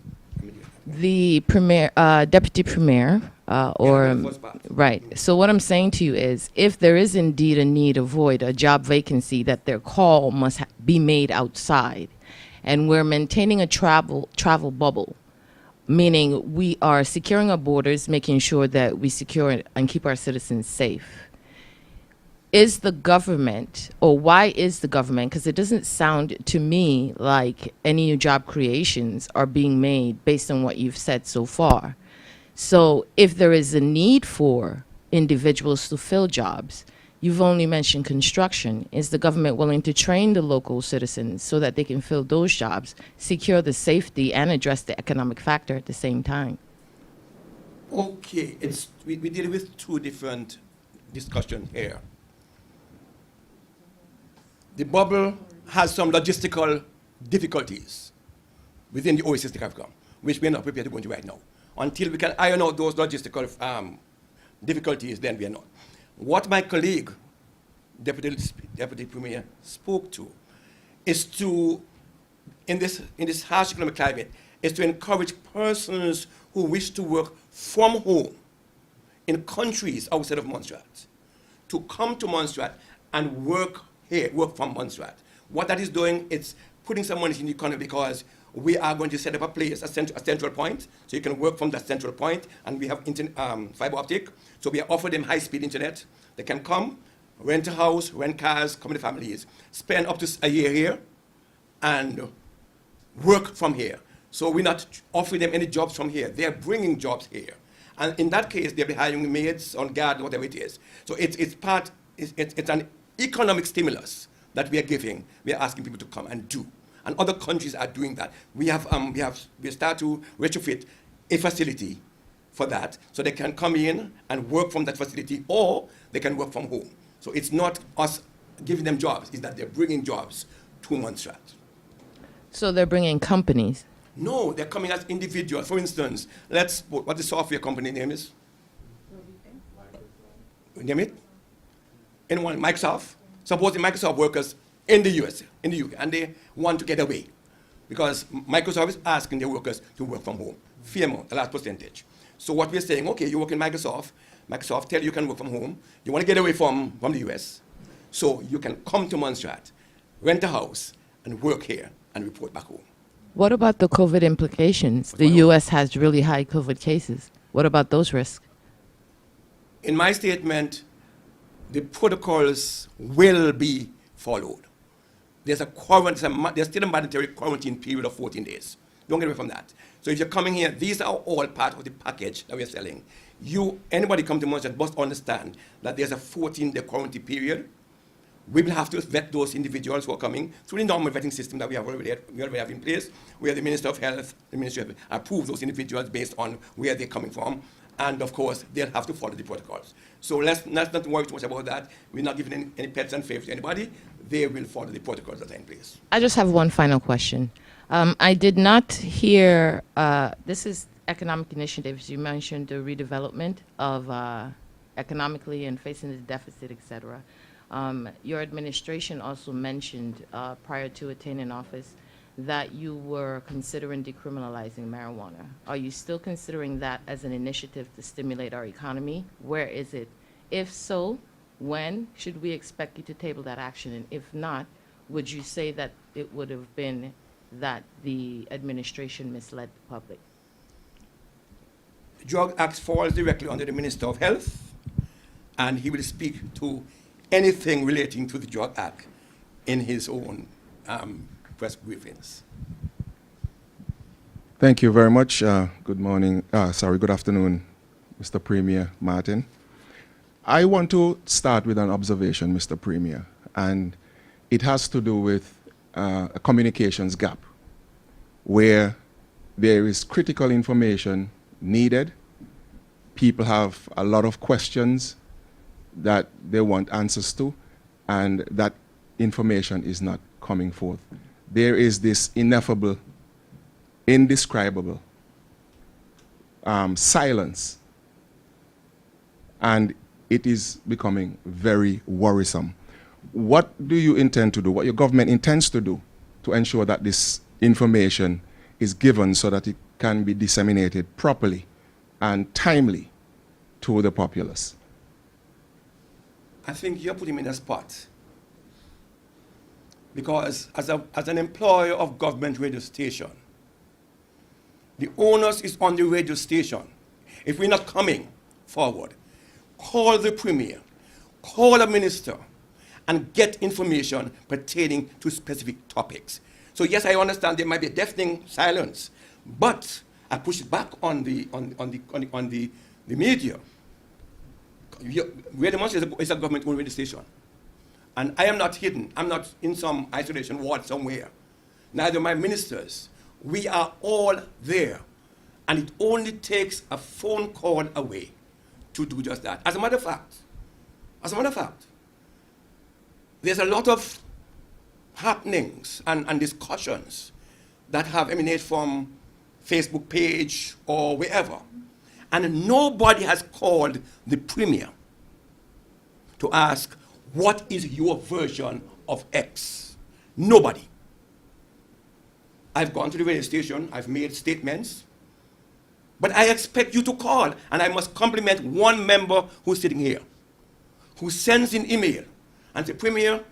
The premier, deputy premier, or the first part. right. So what I'm saying to you is, if there is indeed a need, a void, a job vacancy, that their call must be made outside, and we're maintaining a travel bubble, meaning we are securing our borders, making sure that we secure and keep our citizens safe. Is the government, or why is the government, because it doesn't sound to me like any new job creations are being made based on what you've said so far. So if there is a need for individuals to fill jobs, you've only mentioned construction. Is the government willing to train the local citizens so that they can fill those jobs, secure the safety, and address the economic factor at the same time? Okay, we deal with two different discussions here. The bubble has some logistical difficulties within the OASIS de CARICOM, which we are not prepared to go into right now. Until we can iron out those logistical difficulties, then we are not. What my colleague, Deputy Premier, spoke to is to, in this harsh economic climate, is to encourage persons who wish to work from home in countries outside of Montserrat to come to Montserrat and work here, work from Montserrat. What that is doing, it's putting some money in the economy, because we are going to set up a place, a central point, so you can work from that central point, and we have fiber optic, so we offer them high-speed internet. They can come, rent a house, rent cars, come with families, spend up to a year here, and work from here. So we're not offering them any jobs from here. They're bringing jobs here. And in that case, they'll be hiring maids on guard, whatever it is. So it's an economic stimulus that we are giving. We are asking people to come and do. And other countries are doing that. We start to retrofit a facility for that, so they can come in and work from that facility, or they can work from home. So it's not us giving them jobs, it's that they're bringing jobs to Montserrat. So they're bringing companies? No, they're coming as individuals. For instance, what the software company name is? Name it? Anyone? Microsoft? Suppose the Microsoft workers in the US, in the UK, and they want to get away, because Microsoft is asking their workers to work from home. Fair amount, a large percentage. So what we're saying, okay, you work in Microsoft tell you can work from home, you want to get away from the US, so you can come to Montserrat, rent a house, and work here, and report back home. What about the COVID implications? The US has really high COVID cases. What about those risks? In my statement, the protocols will be followed. There's still a mandatory quarantine period of 14 days. Don't get away from that. So if you're coming here, these are all part of the package that we're selling. Anybody come to Montserrat must understand that there's a 14-day quarantine period. We will have to vet those individuals who are coming through the normal vetting system that we already have in place, where the Minister of Health, the Ministry of approve those individuals based on where they're coming from. And of course, they'll have to follow the protocols. So let's not worry too much about that. We're not giving any pets and favors to anybody. They will follow the protocols that are in place. I just have one final question. I did not hear, this is economic initiatives. You mentioned the redevelopment of economically and facing the deficit, et cetera. Your administration also mentioned prior to attaining office that you were considering decriminalizing marijuana. Are you still considering that as an initiative to stimulate our economy? Where is it? If so, when should we expect you to table that action? And if not, would you say that it would have been that the administration misled the public? The Drug Act falls directly under the Minister of Health, and he will speak to anything relating to the Drug Act in his own press briefings. Thank you very much. Good morning, good afternoon, Mr. Premier Martin. I want to start with an observation, Mr. Premier, and it has to do with a communications gap where there is critical information needed. People have a lot of questions that they want answers to, and that information is not coming forth. There is this ineffable, indescribable silence, and it is becoming very worrisome. What do you intend to do, what your government intends to do to ensure that this information is given so that it can be disseminated properly and timely to the populace? I think you're putting me in a spot. Because as an employer of government radio station, the onus is on the radio station. If we're not coming forward, call the Premier, call a minister, and get information pertaining to specific topics. So yes, I understand there might be a deafening silence, but I push it back on the media. Radio Munster is a government-owned radio station. And I am not hidden. I'm not in some isolation ward somewhere. Neither my ministers. We are all there. And it only takes a phone call away to do just that. As a matter of fact, there's a lot of happenings and discussions that have emanated from Facebook page or wherever. And nobody has called the Premier to ask, what is your version of X? Nobody. I've gone to the radio station, I've made statements, but I expect you to call, and I must compliment one member who's sitting here, who sends an email and says, Premier,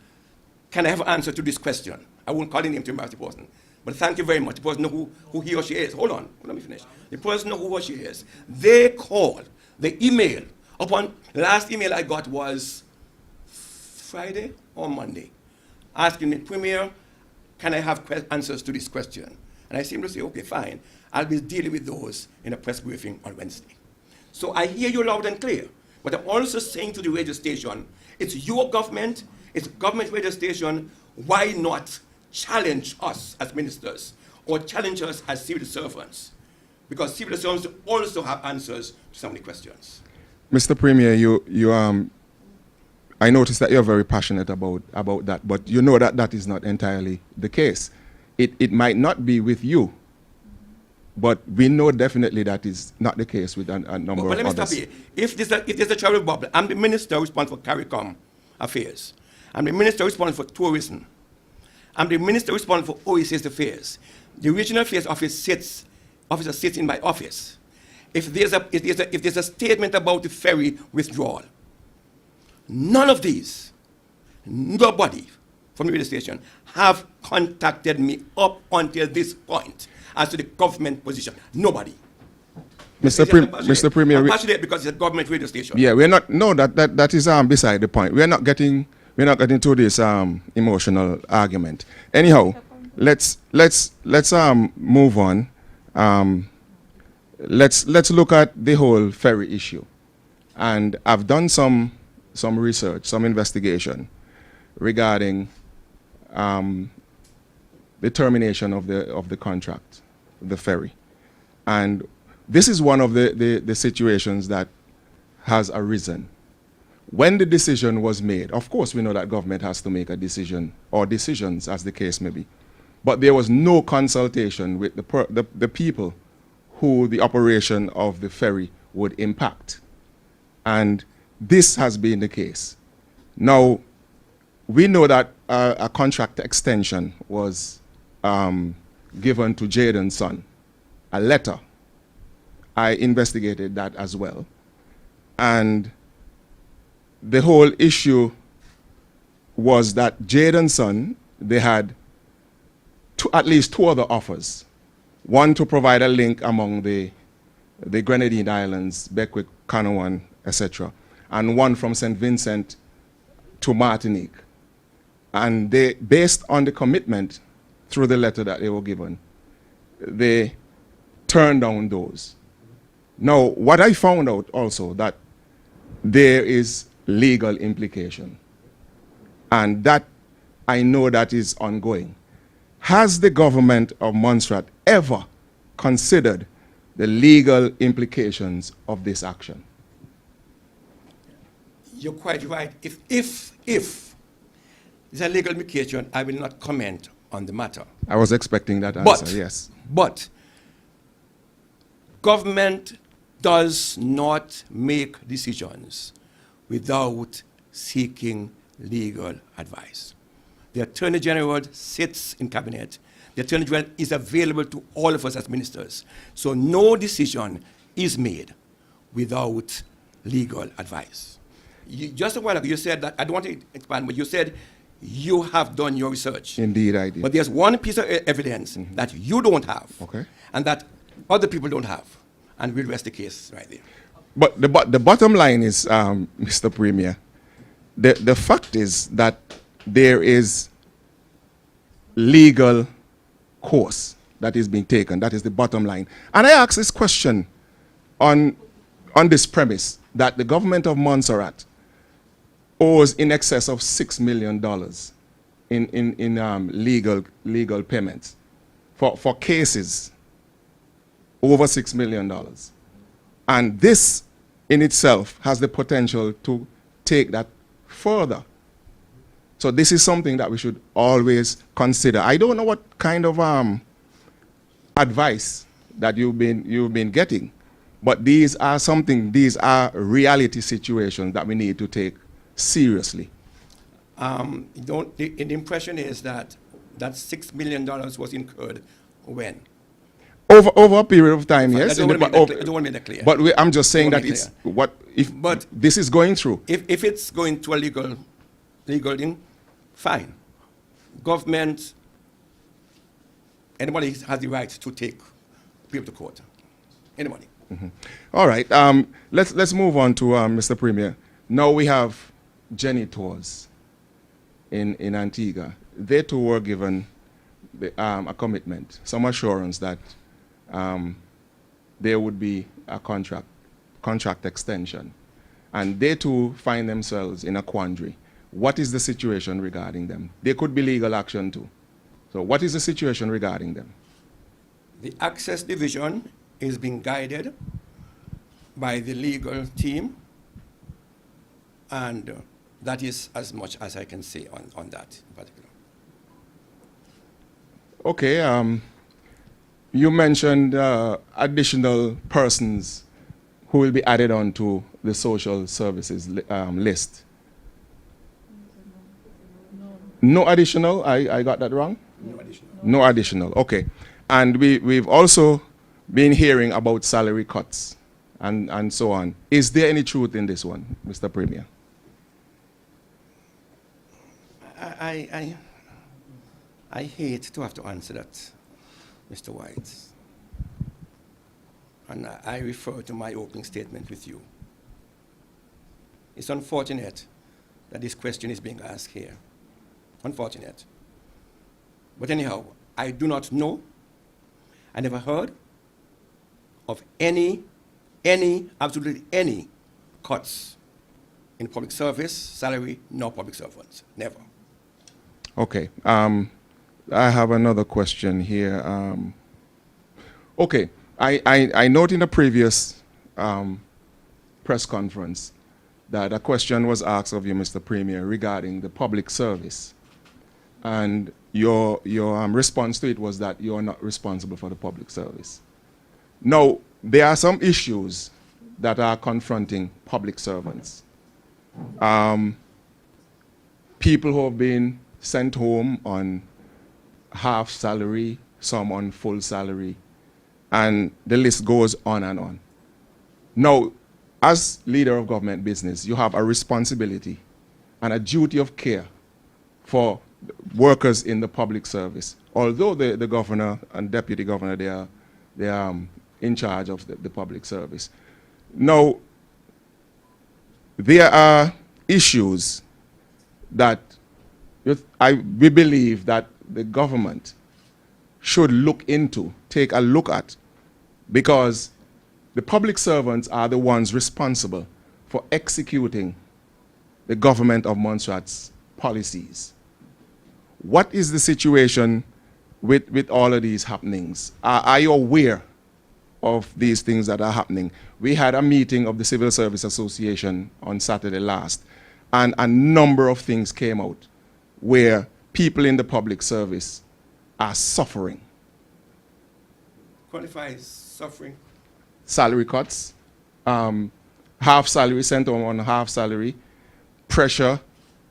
can I have an answer to this question? I won't call the name to embarrass the person, but thank you very much. The person knows who he or she is. Hold on, let me finish. The person knows who or she is. They called, they emailed. Upon the last email I got was Friday or Monday, asking me, Premier, can I have answers to this question? And I seem to say, okay, fine. I'll be dealing with those in a press briefing on Wednesday. So I hear you loud and clear, but I'm also saying to the radio station, it's your government, it's government radio station, why not challenge us as ministers or challenge us as civil servants? Because civil servants also have answers to so many questions. Mr. Premier, I noticed that you're very passionate about that, but you know that that is not entirely the case. It might not be with you, but we know definitely that is not the case with a number of others. But let me stop here. If there's a travel bubble, I'm the minister responsible for CARICOM affairs. I'm the minister responsible for tourism. I'm the minister responsible for OECS affairs. The regional affairs officer sits in my office. If there's a statement about the ferry withdrawal, none of these, nobody from the radio station have contacted me up until this point as to the government position. Nobody. Mr. Premier, I'm passionate because it's a government radio station. Yeah, we're not. No, that is beside the point. We're not getting to this emotional argument. Anyhow, let's move on. Let's look at the whole ferry issue, and I've done some research, some investigation regarding the termination of the contract, the ferry, and this is one of the situations that has arisen. When the decision was made, of course we know that government has to make a decision, or decisions as the case may be, but there was no consultation with the people who the operation of the ferry would impact. And this has been the case. Now, we know that a contract extension was given to Jaden's son, a letter. I investigated that as well. And the whole issue was that Jaden's son, they had at least two other offers. One to provide a link among the Grenadine Islands, Beckwith, Canouan, etc., and one from St. Vincent to Martinique. And they, based on the commitment through the letter that they were given, they turned down those. Now, what I found out also, that there is legal implication, and that I know that is ongoing. Has the government of Montserrat ever considered the legal implications of this action? You're quite right. If there's a legal implication, I will not comment on the matter. I was expecting that answer, yes. But government does not make decisions without seeking legal advice. The Attorney General sits in cabinet. The Attorney General is available to all of us as ministers. So no decision is made without legal advice. Just a while ago, you said that, I don't want to expand, but you said you have done your research. Indeed, I did. But there's one piece of evidence that you don't have, Okay. and that other people don't have. And we'll rest the case right there. But the bottom line is, Mr. Premier, the fact is that there is legal course that is being taken. That is the bottom line. And I ask this question on this premise that the government of Montserrat owes in excess of $6 million in legal payments for cases over $6 million. And this in itself has the potential to take that further. So this is something that we should always consider. I don't know what kind of advice that you've been getting, but these are reality situations that we need to take seriously. The impression is that $6 million was incurred when? Over a period of time, yes. I don't want to make that clear. But I'm just saying that it's But this is going through. If it's going to a legal thing, fine. Government, anybody has the right to take people to court. Anybody. All right. Let's move on to Mr. Premier. Now we have janitors in Antigua. They too were given a commitment, some assurance that there would be a contract extension. And they too find themselves in a quandary. What is the situation regarding them? There could be legal action too. So what is the situation regarding them? The Access Division is being guided by the legal team, and that is as much as I can say on that in particular. Okay, you mentioned additional persons who will be added on to the social services list. No additional? I got that wrong? No additional. No additional, okay. And we've also been hearing about salary cuts and so on. Is there any truth in this one, Mr. Premier? I hate to have to answer that, Mr. White. And I refer to my opening statement with you. It's unfortunate that this question is being asked here. Unfortunate. But anyhow, I do not know, I never heard of absolutely any cuts in public service, salary, nor public servants. Never. Okay. I have another question here. Okay. I note in the previous press conference that a question was asked of you, Mr. Premier, regarding the public service. And your response to it was that you are not responsible for the public service. Now, there are some issues that are confronting public servants. People who have been sent home on half salary, some on full salary, and the list goes on and on. Now, as leader of government business, you have a responsibility and a duty of care for workers in the public service. Although the governor and deputy governor, they are in charge of the public service. Now, there are issues that we believe that the government should look into, take a look at, because the public servants are the ones responsible for executing the government of Montserrat's policies. What is the situation with all of these happenings? Are you aware of these things that are happening? We had a meeting of the Civil Service Association on Saturday last, and a number of things came out where people in the public service are suffering. Qualifies suffering. Salary cuts, half salary, sent on half salary, pressure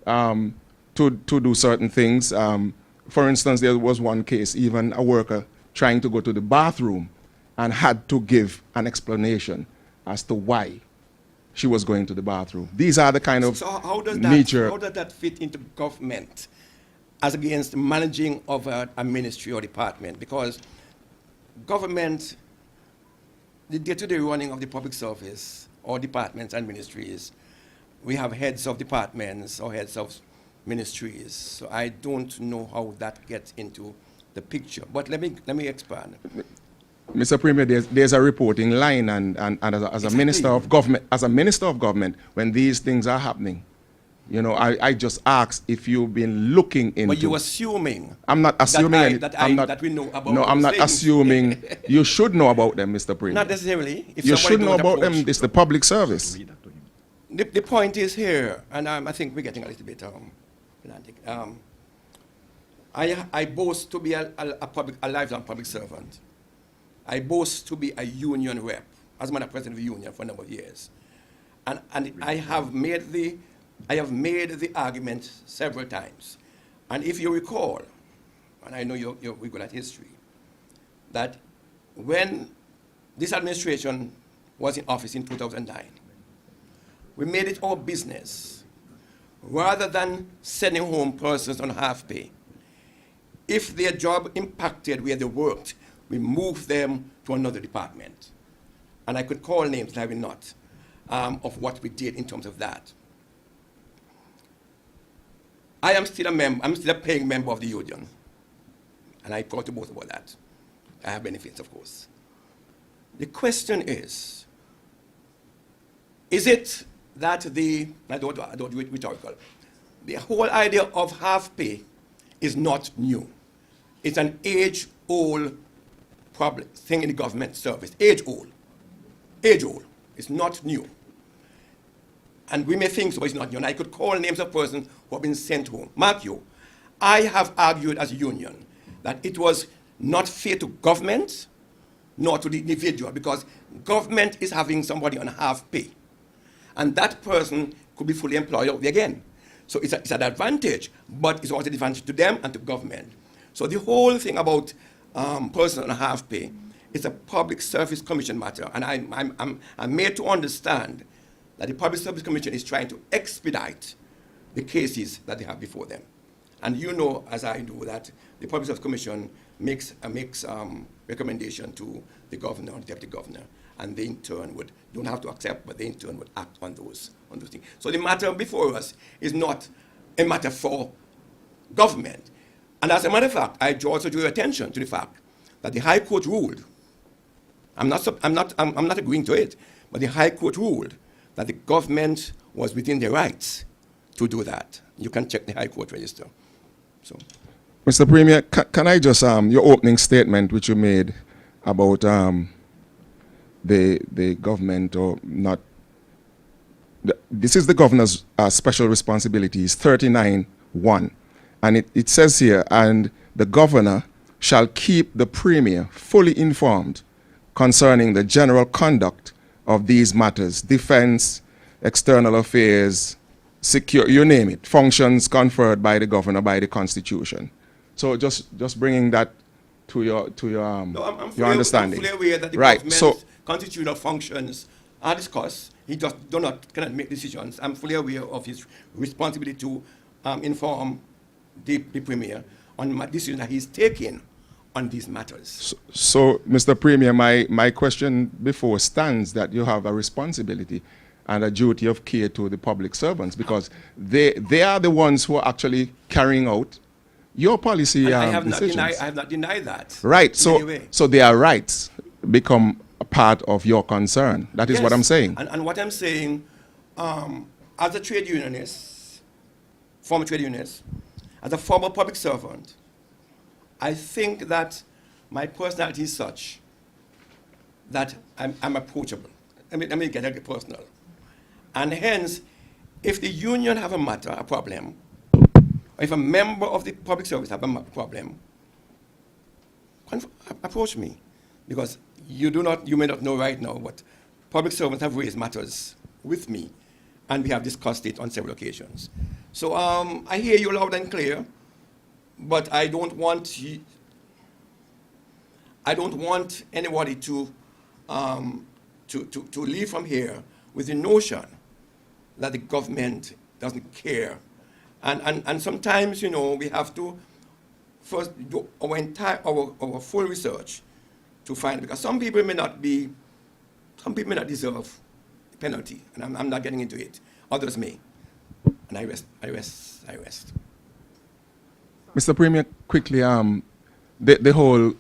to do certain things. For instance, there was one case, even a worker trying to go to the bathroom and had to give an explanation as to why she was going to the bathroom. These are the kind of So how does that fit into government as against managing of a ministry or department? Because government, the day-to-day running of the public service or departments and ministries, we have heads of departments or heads of ministries. So I don't know how that gets into the picture. But let me expand. Mr. Premier, there's a reporting line, and as a minister of government, when these things are happening, you know, I just ask if you've been looking into. But you're assuming. I'm not assuming that we know about. No, I'm not things. assuming. You should know about them, Mr. Premier. Not necessarily. If You somebody should know don't about them. approach- It's the public service. The point is here, and I think we're getting a little bit pedantic. I boast to be a lifelong public servant. I boast to be a union rep, as a president of the union for a number of years. And I have made the argument several times. And if you recall, and I know you're good at history, that when this administration was in office in 2009, we made it our business, rather than sending home persons on half pay, if their job impacted where they worked, we moved them to another department. And I could call names, and I will not, of what we did in terms of that. I am still I'm still a paying member of the union. And I talk to both about that. I have benefits, of course. The question is it that I don't do it rhetorical, the whole idea of half pay is not new. It's an age-old problem, thing in the government service, age-old. Age-old. It's not new. And we may think so, it's not new. And I could call names of persons who have been sent home. Mark you, I have argued as a union that it was not fair to government nor to the individual, because government is having somebody on half pay. And that person could be fully employed out there again. So it's an advantage, but it's also an advantage to them and to government. So the whole thing about person on half pay is a public service commission matter. And I'm made to understand that the Public Service Commission is trying to expedite the cases that they have before them. And you know, as I do, that the Public Service Commission makes recommendation to the governor or the deputy governor, and they in turn don't have to accept, but they in turn would act on those things. So the matter before us is not a matter for government. And as a matter of fact, I also draw your attention to the fact that the High Court ruled, I'm not agreeing to it, but the High Court ruled that the government was within their rights to do that. You can check the High Court register. So, Mr. Premier, can I just, your opening statement which you made about the government or not, this is the governor's special responsibilities, 39(1). And it says here, and the governor shall keep the premier fully informed concerning the general conduct of these matters, defense, external affairs, secure, you name it, functions conferred by the governor by the Constitution. So just bringing that to your No, I'm your fully, understanding. I'm fully aware that the Right. government's So constitutional functions are discussed. He just cannot make decisions. I'm fully aware of his responsibility to inform the Premier on decisions that he's taking on these matters. So, Mr. Premier, my question before stands that you have a responsibility and a duty of care to the public servants, because they are the ones who are actually carrying out your policy And I have decisions. not denied that. Right. in any way. So their rights become a part of your concern. That is what Yes, I'm saying. And what I'm saying, as a trade unionist, former trade unionist, as a former public servant, I think that my personality is such that I'm approachable. Let me get a bit personal. And hence, if the union have a problem, or if a member of the public service have a problem, approach me. Because you may not know right now, but public servants have raised matters with me, and we have discussed it on several occasions. So I hear you loud and clear, but I don't want anybody to leave from here with the notion that the government doesn't care. And sometimes, we have to first do our full research to find, because some people may not deserve penalty, and I'm not getting into it. Others may. And I rest. Mr. Premier, quickly, the whole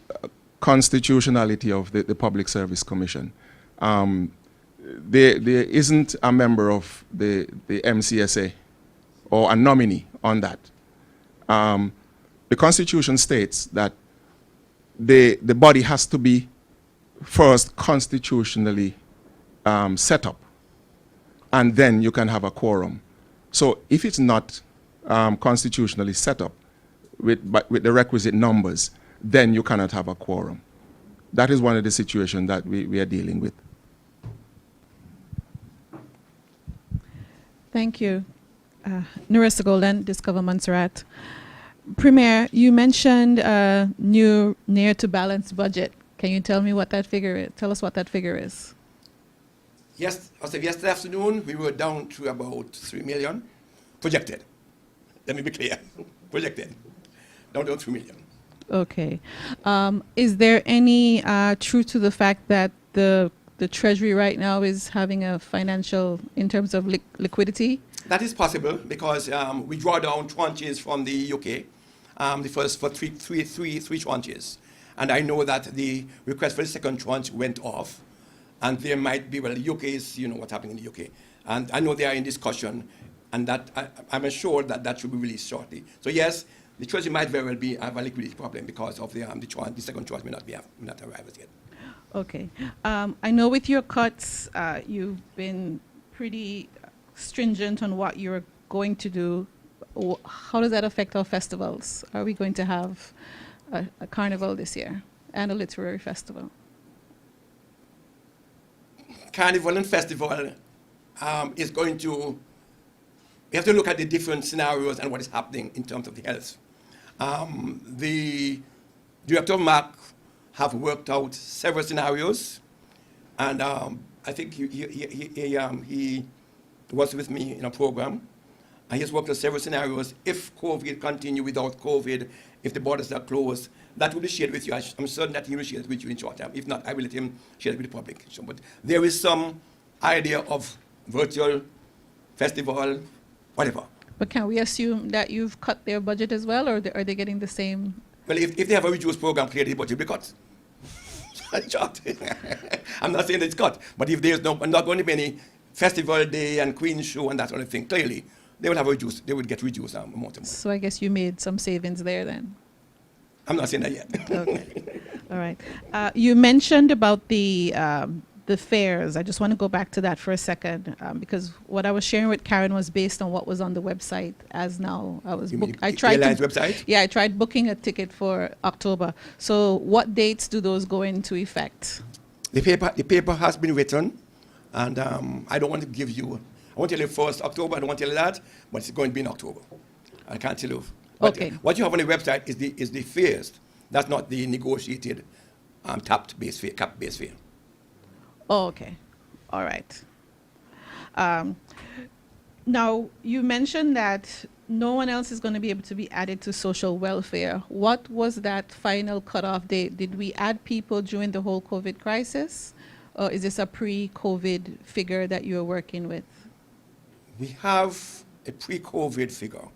constitutionality of the Public Service Commission. There isn't a member of the MCSA or a nominee on that. The Constitution states that the body has to be first constitutionally set up, and then you can have a quorum. So if it's not constitutionally set up with the requisite numbers, then you cannot have a quorum. That is one of the situations that we are dealing with. Thank you. Narissa Golden, Discover Montserrat. Premier, you mentioned a new near to balanced budget. Can you tell me what that figure is? Tell us what that figure is. Yes, as of yesterday afternoon, we were down to about 3 million projected. Let me be clear. Projected. Down to 3 million. Okay. Is there any truth to the fact that the Treasury right now is having a financial, in terms of liquidity? That is possible because we draw down tranches from the UK, the first for three tranches. And I know that the request for the second tranche went off. And there might be, well, the UK is, what's happening in the UK. And I know they are in discussion, and that I'm assured that should be released shortly. So yes, the Treasury might very well have a liquidity problem because of the second tranche may not arrive as yet. Okay. I know with your cuts, you've been pretty stringent on what you're going to do. How does that affect our festivals? Are we going to have a carnival this year and a literary festival? Carnival and festival is going to, we have to look at the different scenarios and what is happening in terms of the health. The Director of MAC have worked out several scenarios, and I think he was with me in a program, and he has worked out several scenarios. If COVID continue without COVID, if the borders are closed, that will be shared with you. I'm certain that he will share it with you in short time. If not, I will let him share it with the public. So, but there is some idea of virtual festival, whatever. But can we assume that you've cut their budget as well, or are they getting the same? Well, if they have a reduced program, clearly the budget will be cut. I'm not saying that it's cut, but if there's not going to be any festival day and Queen show and that sort of thing, clearly they will get reduced amount of money. So I guess you made some savings there then. I'm not saying that yet. Okay. All right. You mentioned about the fares. I just want to go back to that for a second because what I was sharing with Karen was based on what was on the website. As now, I tried airline's website? Yeah, I tried booking a ticket for October. So, what dates do those go into effect? The paper has been written, and I don't want to give you. I want to tell you 1st October. I don't want to tell you that, but it's going to be in October. I can't tell you But Okay. what you have on the website is the fares. That's not the negotiated tapped base fare, cap base fare. Oh, okay. All right. Um, Now, you mentioned that no one else is going to be able to be added to social welfare. What was that final cutoff date? Did we add people during the whole COVID crisis? Or is this a pre-COVID figure that you're working with? We have a pre-COVID figure.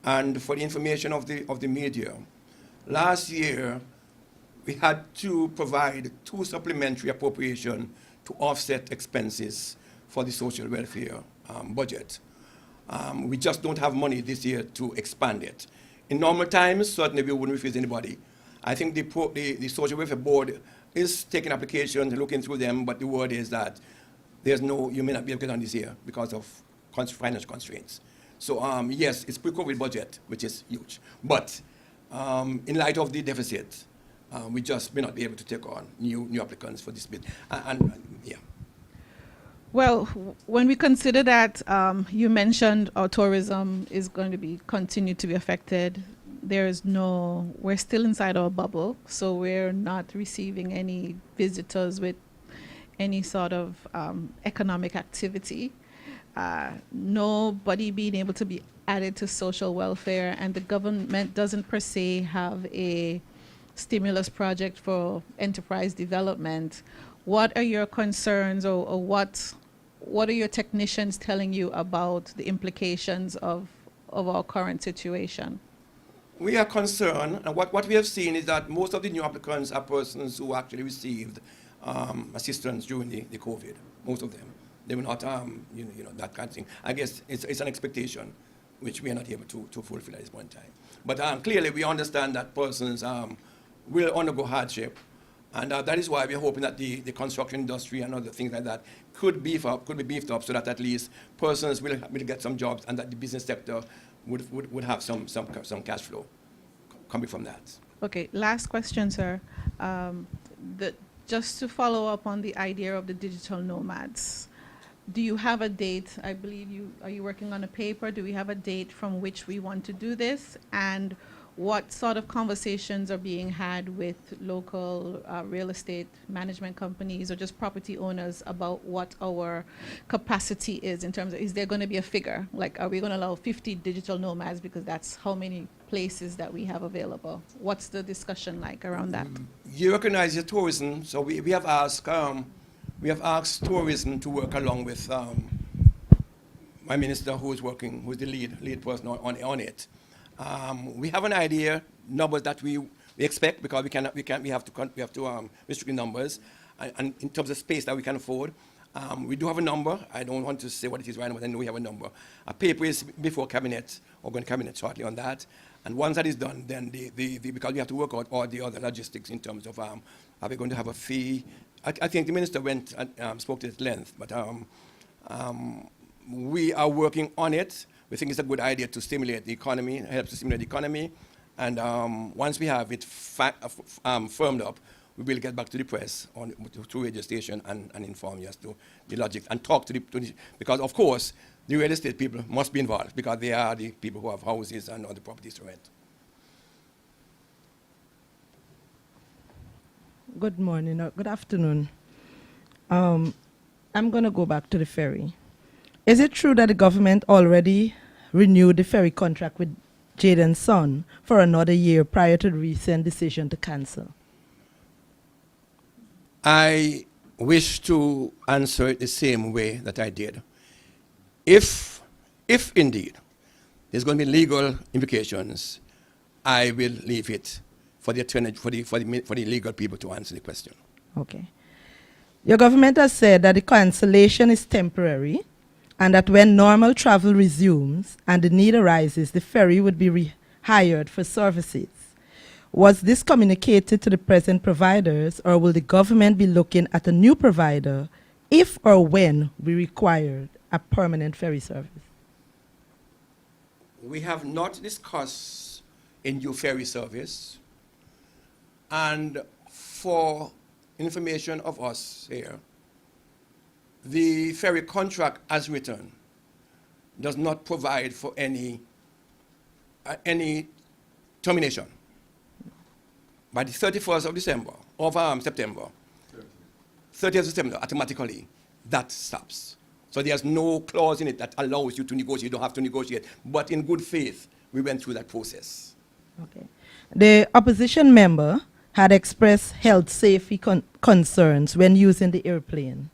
And for the information of the media, last year we had to provide 2 supplementary appropriation to offset expenses for the social welfare budget. We just don't have money this year to expand it. In normal times, certainly we wouldn't refuse anybody. I think the Social Welfare Board is taking applications, looking through them, but the word is that you may not be able to get on this year because of financial constraints. So yes, it's pre-COVID budget, which is huge. But in light of the deficit, we just may not be able to take on new applicants for this bid. Yeah. Well, when we consider that you mentioned our tourism is going to be continue to be affected, we're still inside our bubble, so we're not receiving any visitors with any sort of economic activity. Nobody being able to be added to social welfare, and the government doesn't per se have a stimulus project for enterprise development. What are your concerns, or what are your technicians telling you about the implications of our current situation? We are concerned, and what we have seen is that most of the new applicants are persons who actually received assistance during the COVID. Most of them, they were not, that kind of thing. I guess it's an expectation which we are not able to fulfill at this point in time. But clearly, we understand that persons will undergo hardship. And that is why we're hoping that the construction industry and other things like that could be beefed up so that at least persons will get some jobs, and that the business sector would have some cash flow coming from that. Okay, last question, sir. Just to follow up on the idea of the digital nomads, do you have a date? I believe are you working on a paper? Do we have a date from which we want to do this? And what sort of conversations are being had with local real estate management companies or just property owners about what our capacity is in terms of, is there going to be a figure? Like, are we going to allow 50 digital nomads because that's how many places that we have available? What's the discussion like around that? You recognize your tourism, so we have asked tourism to work along with my minister, who's the lead person on it. We have an idea, numbers that we expect, because we have to restrict the numbers, and in terms of space that we can afford. We do have a number. I don't want to say what it is right now, but I know we have a number. A paper is before cabinet, or going to cabinet shortly on that. And once that is done, then because we have to work out all the other logistics in terms of are we going to have a fee? I think the minister went and spoke to it at length, but we are working on it. We think it's a good idea to stimulate the economy, help to stimulate the economy. And once we have it firmed up, we will get back to the press through radio station and inform you as to the logic and talk to the because of course the real estate people must be involved, because they are the people who have houses and other properties to rent. Good morning or good afternoon. I'm going to go back to the ferry. Is it true that the government already renewed the ferry contract with Jade & Son for another year prior to the recent decision to cancel? I wish to answer it the same way that I did. If indeed there's going to be legal implications, I will leave it for the attorney, for the legal people to answer the question. Okay. Your government has said that the cancellation is temporary, and that when normal travel resumes and the need arises, the ferry would be rehired for services. Was this communicated to the present providers, or will the government be looking at a new provider if or when we require a permanent ferry service? We have not discussed a new ferry service, and for information of us here, the ferry contract as written does not provide for any any termination. By the 31st of December, of September, 30th of September, automatically, that stops. So there's no clause in it that allows you to negotiate. You don't have to negotiate. But in good faith, we went through that process. Okay. The opposition member had expressed health safety concerns when using the airplane.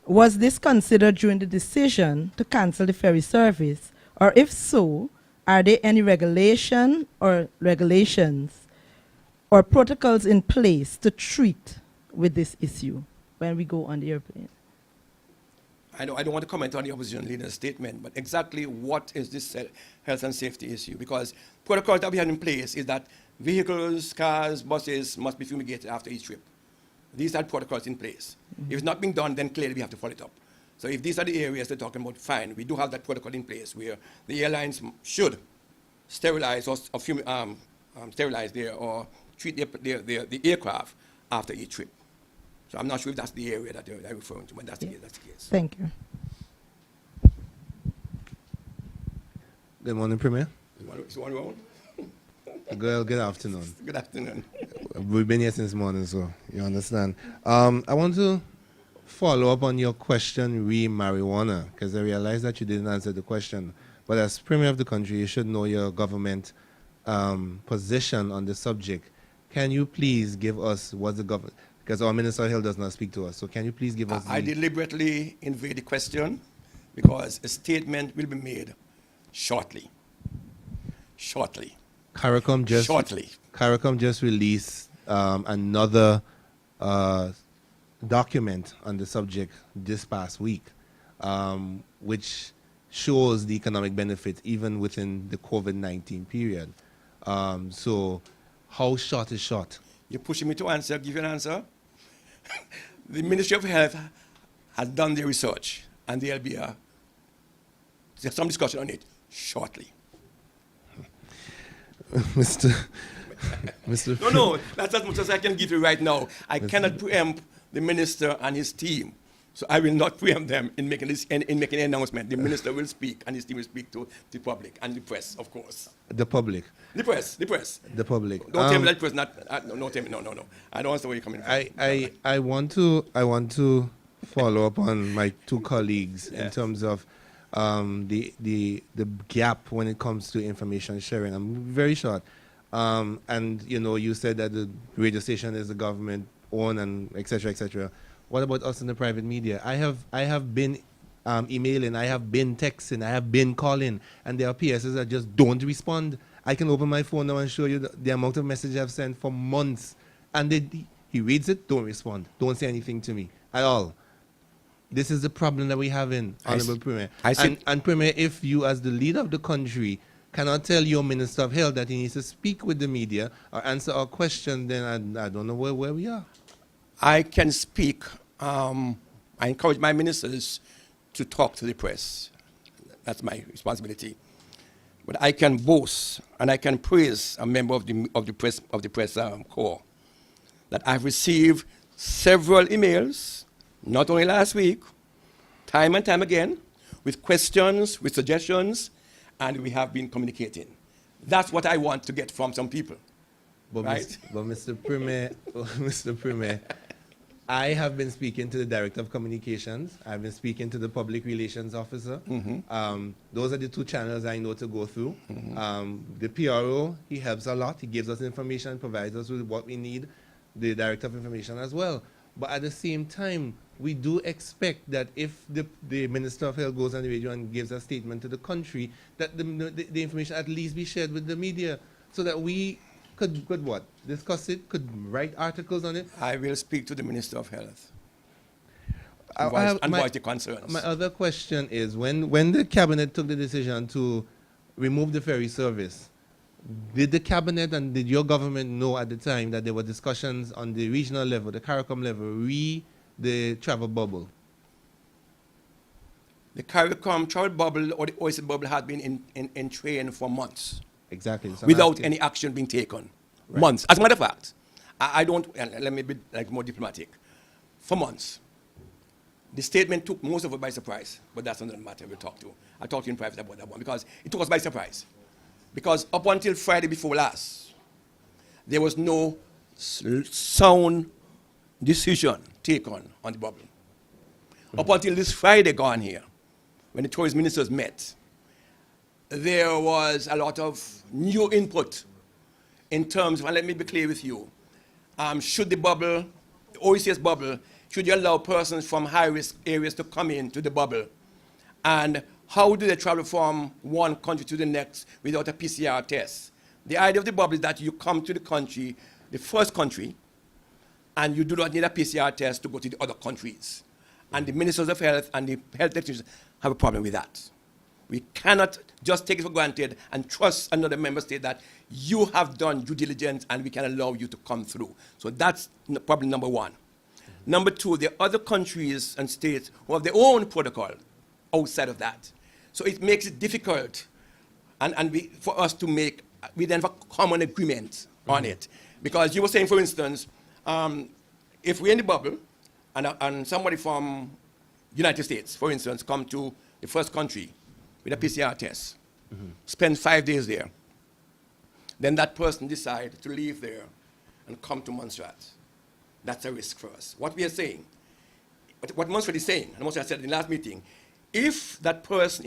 Was this considered during the decision to cancel the ferry service? Or if so, are there any regulations or protocols in place to treat with this issue when we go on the airplane? I don't want to comment on the opposition leader's statement, but exactly what is this health and safety issue? Because protocols that we have in place is that vehicles, cars, buses must be fumigated after each trip. These are protocols in place. If it's not being done, then clearly we have to follow it up. So if these are the areas they're talking about, fine. We do have that protocol in place where the airlines should sterilize or sterilize or treat the aircraft after each trip. So I'm not sure if that's the area that they're referring to, but that's the case. Thank you. Good morning, Premier. One round? Good afternoon. Good afternoon. We've been here since morning, so you understand. I want to follow up on your question, marijuana, because I realize that you didn't answer the question. But as Premier of the country, you should know your government position on the subject. Can you please give us what the government, because our Minister of Health does not speak to us, so can you please give us I deliberately invade the question because a statement will be made shortly. CARICOM just released another document on the subject this past week, which shows the economic benefits even within the COVID-19 period. So how short is short? You're pushing me to answer, give you an answer. The Ministry of Health has done their research, and there'll be some discussion on it shortly. Mr. No, that's as much as I can give you right now. I cannot preempt the minister and his team, so I will not preempt them in making an announcement. The minister will speak, and his team will speak to the public and the press, of course. The public. The press. The public. Don't tell me that press. No. I don't understand where you're coming from. I want to follow up on my two colleagues in terms of the gap when it comes to information sharing. I'm very short. And you said that the radio station is the government owned and et cetera. What about us in the private media? I have been emailing, I have been texting, I have been calling, and there are PSs that just don't respond. I can open my phone now and show you the amount of messages I've sent for months, and he reads it, don't respond, don't say anything to me at all. This is the problem that we have in Honorable Premier. And Premier, if you as the leader of the country cannot tell your Minister of Health that he needs to speak with the media or answer our question, then I don't know where we are. I can speak. I encourage my ministers to talk to the press. That's my responsibility. But I can boast and I can praise a member of the press corps that I've received several emails, not only last week, time and time again, with questions, with suggestions, and we have been communicating. That's what I want to get from some people. But, right? Mr. Premier, I have been speaking to the Director of Communications. I've been speaking to the Public Relations Officer. Mm-hmm. Those are the two channels I know to go through. Mm-hmm. The PRO, he helps a lot. He gives us information, provides us with what we need. The Director of Information as well. But at the same time, we do expect that if the Minister of Health goes on the radio and gives a statement to the country, that the information at least be shared with the media so that we could what? Discuss it, could write articles on it. I will speak to the Minister of Health and voice the concerns. My other question is, when the Cabinet took the decision to remove the ferry service, did the Cabinet and did your government know at the time that there were discussions on the regional level, the CARICOM level, the travel bubble? The CARICOM travel bubble or the OECD bubble had been in train for months. Exactly. So without any action being taken. Right. Months. As a matter of fact, I don't, let me be more diplomatic. For months. The statement took most of it by surprise, but that's another matter we'll talk to. I'll talk to you in private about that one because it took us by surprise. Because up until Friday before last, there was no sound decision taken on the bubble. Up until this Friday gone here, when the tourism ministers met, there was a lot of new input in terms of, and let me be clear with you, should the bubble, the OECS bubble, should you allow persons from high-risk areas to come into the bubble? And how do they travel from one country to the next without a PCR test? The idea of the bubble is that you come to the country, the first country, and you do not need a PCR test to go to the other countries. And the ministers of health and the health technicians have a problem with that. We cannot just take it for granted and trust another member state that you have done due diligence and we can allow you to come through. So that's problem number one. Number two, there are other countries and states who have their own protocol outside of that. So it makes it difficult for us to make, we then have a common agreement on it. Because you were saying, for instance, if we're in the bubble and somebody from United States, for instance, come to the first country with a PCR test, spend 5 days there, then that person decides to leave there and come to Montserrat. That's a risk for us. What we are saying, what Montserrat is saying, and Montserrat said in the last meeting, if that person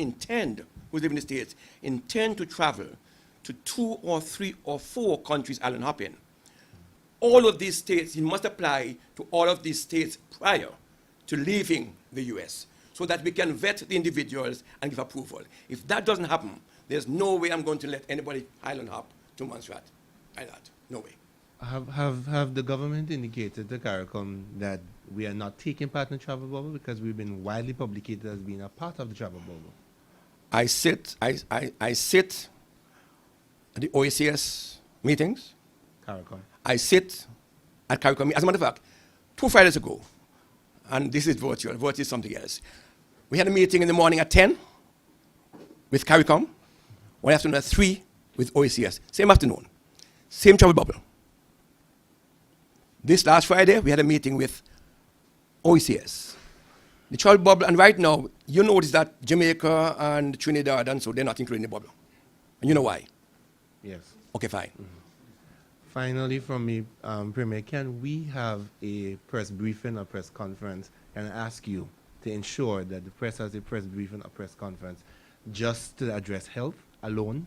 who's living in the States, intend to travel to 2 or 3 or 4 countries island hopping, all of these states, he must apply to all of these states prior to leaving the US so that we can vet the individuals and give approval. If that doesn't happen, there's no way I'm going to let anybody island hop to Montserrat like that. No way. Have the government indicated to CARICOM that we are not taking part in the travel bubble because we've been widely publicated as being a part of the travel bubble? I sit at the OECS meetings. CARICOM. I sit at CARICOM. As a matter of fact, 2 Fridays ago, and this is virtual is something else. We had a meeting in the morning at 10 with CARICOM, one afternoon at 3 with OECS. Same afternoon, same travel bubble. This last Friday, we had a meeting with OECS. The travel bubble, and right now, you notice that Jamaica and Trinidad and so they're not included in the bubble. And you know why? Yes. Okay, fine. Finally, from me, Premier, can we have a press briefing or press conference and ask you to ensure that the press has a press briefing or press conference just to address health alone,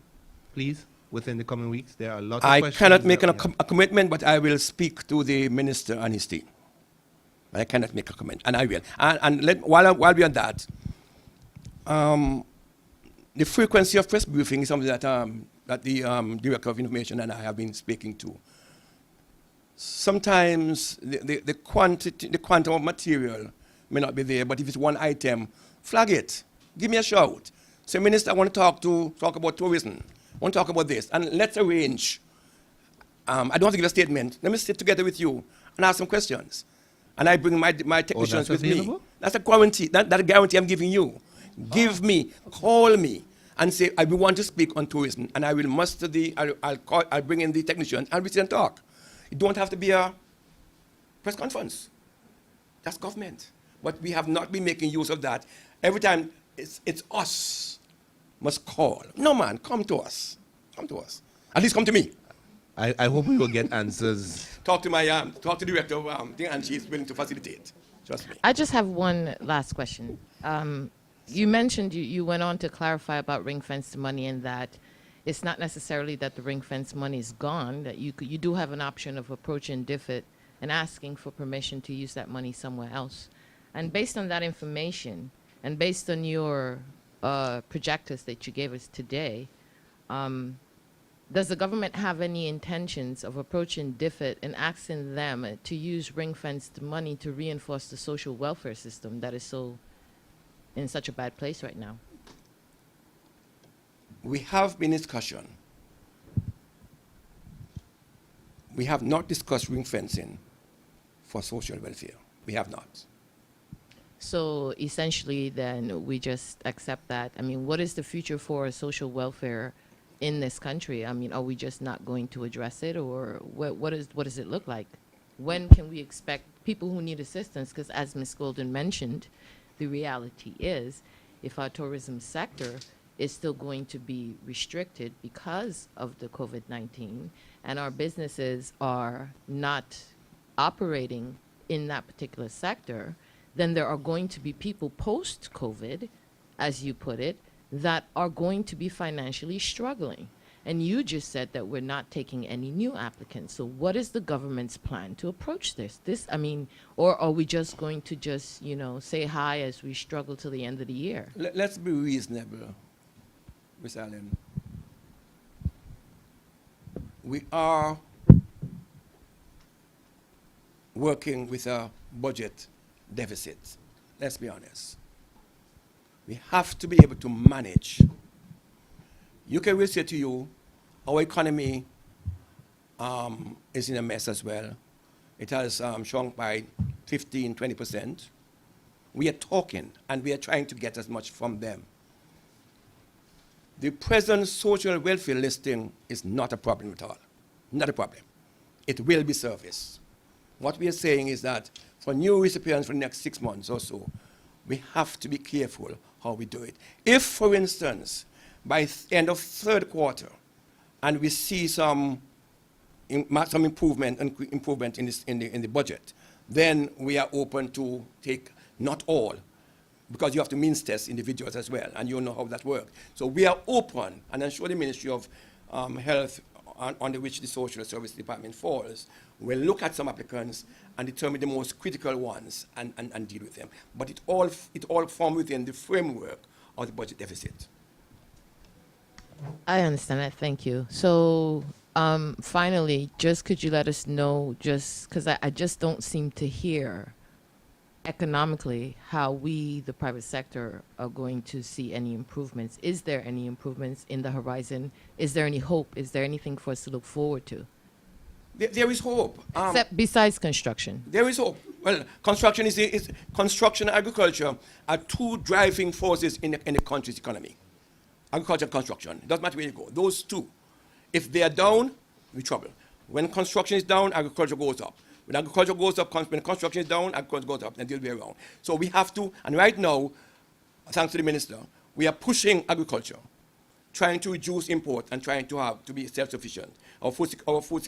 please, within the coming weeks? There are a lot of questions. I cannot make a commitment, but I will speak to the minister and his team. But I cannot make a comment, and I will. While we're on that, the frequency of press briefing is something that the Director of Information and I have been speaking to. Sometimes the quantum of material may not be there, but if it's one item, flag it. Give me a shout. Say, Minister, I want to talk about tourism. I want to talk about this, and let's arrange. I don't have to give a statement. Let me sit together with you and ask some questions. And I bring my technicians with me. That's a guarantee. That's a guarantee I'm giving you. Give me, call me, and say, I will want to speak on tourism, and I will muster I'll bring in the technicians, and we sit and talk. It don't have to be a press conference. That's government. But we have not been making use of that. Every time, it's us must call. No, man, come to us. Come to us. At least come to me. I hope we will get answers. Talk to the director of thing, and she's willing to facilitate. Trust me. I just have one last question. You mentioned, you went on to clarify about ring-fenced money and that it's not necessarily that the ring-fenced money is gone, that you do have an option of approaching DFID and asking for permission to use that money somewhere else. And based on that information, and based on your projectors that you gave us today, does the government have any intentions of approaching DFID and asking them to use ring-fenced money to reinforce the social welfare system that is in such a bad place right now? We have been in discussion. We have not discussed ring fencing for social welfare. We have not. So essentially then we just accept that. I mean, what is the future for social welfare in this country? I mean, are we just not going to address it, or what does it look like? When can we expect people who need assistance? Because as Ms. Golden mentioned, the reality is if our tourism sector is still going to be restricted because of the COVID-19, and our businesses are not operating in that particular sector, then there are going to be people post-COVID, as you put it, that are going to be financially struggling. And you just said that we're not taking any new applicants. So what is the government's plan to approach this? Or are we just going to just, say hi as we struggle till the end of the year? Let's be reasonable, Ms. Allen. We are working with a budget deficit. Let's be honest. We have to be able to manage. UK will say to you, our economy is in a mess as well. It has shrunk by 15, 20%. We are talking, and we are trying to get as much from them. The present social welfare listing is not a problem at all. Not a problem. It will be serviced. What we are saying is that for new recipients for the next 6 months or so, we have to be careful how we do it. If, for instance, by end of third quarter, and we see some improvement in the budget, then we are open to take not all, because you have to means test individuals as well, and you know how that works. So we are open, and I'm sure the Ministry of Health, under which the Social Service Department falls, will look at some applicants and determine the most critical ones and deal with them. But it all forms within the framework of the budget deficit. I understand that. Thank you. So finally, could you let us know, because I just don't seem to hear economically how we, the private sector, are going to see any improvements. Is there any improvements in the horizon? Is there any hope? Is there anything for us to look forward to? There is hope. Except besides construction. There is hope. Well, construction construction and agriculture are two driving forces in the country's economy. Agriculture and construction. It doesn't matter where you go. Those two. If they are down, we're in trouble. When construction is down, agriculture goes up. When agriculture goes up, when construction is down, agriculture goes up, and the other way around. So we have to, and right now, thanks to the minister, we are pushing agriculture, trying to reduce import and trying to be self-sufficient. Our food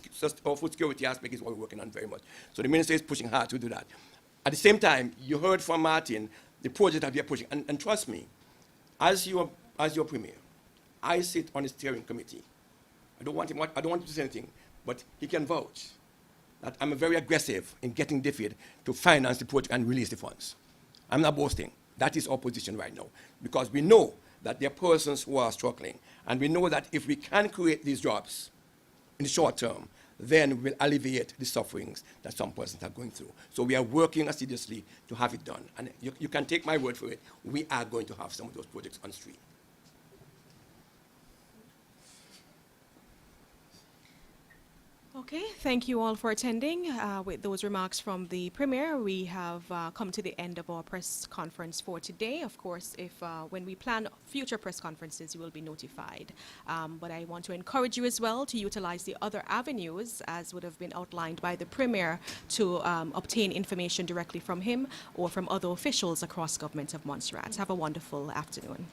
security aspect is what we're working on very much. So the minister is pushing hard to do that. At the same time, you heard from Martin the project that we are pushing, and trust me, as your premier, I sit on the steering committee. I don't want him to say anything, but he can vouch that I'm very aggressive in getting DFID to finance the project and release the funds. I'm not boasting. That is our position right now, because we know that there are persons who are struggling, and we know that if we can create these jobs in the short term, then we will alleviate the sufferings that some persons are going through. So we are working assiduously to have it done, and you can take my word for it, we are going to have some of those projects on stream. Okay, thank you all for attending. With those remarks from the Premier, we have come to the end of our press conference for today. Of course, when we plan future press conferences, you will be notified. But I want to encourage you as well to utilize the other avenues, as would have been outlined by the Premier, to obtain information directly from him or from other officials across Government of Montserrat. Have a wonderful afternoon.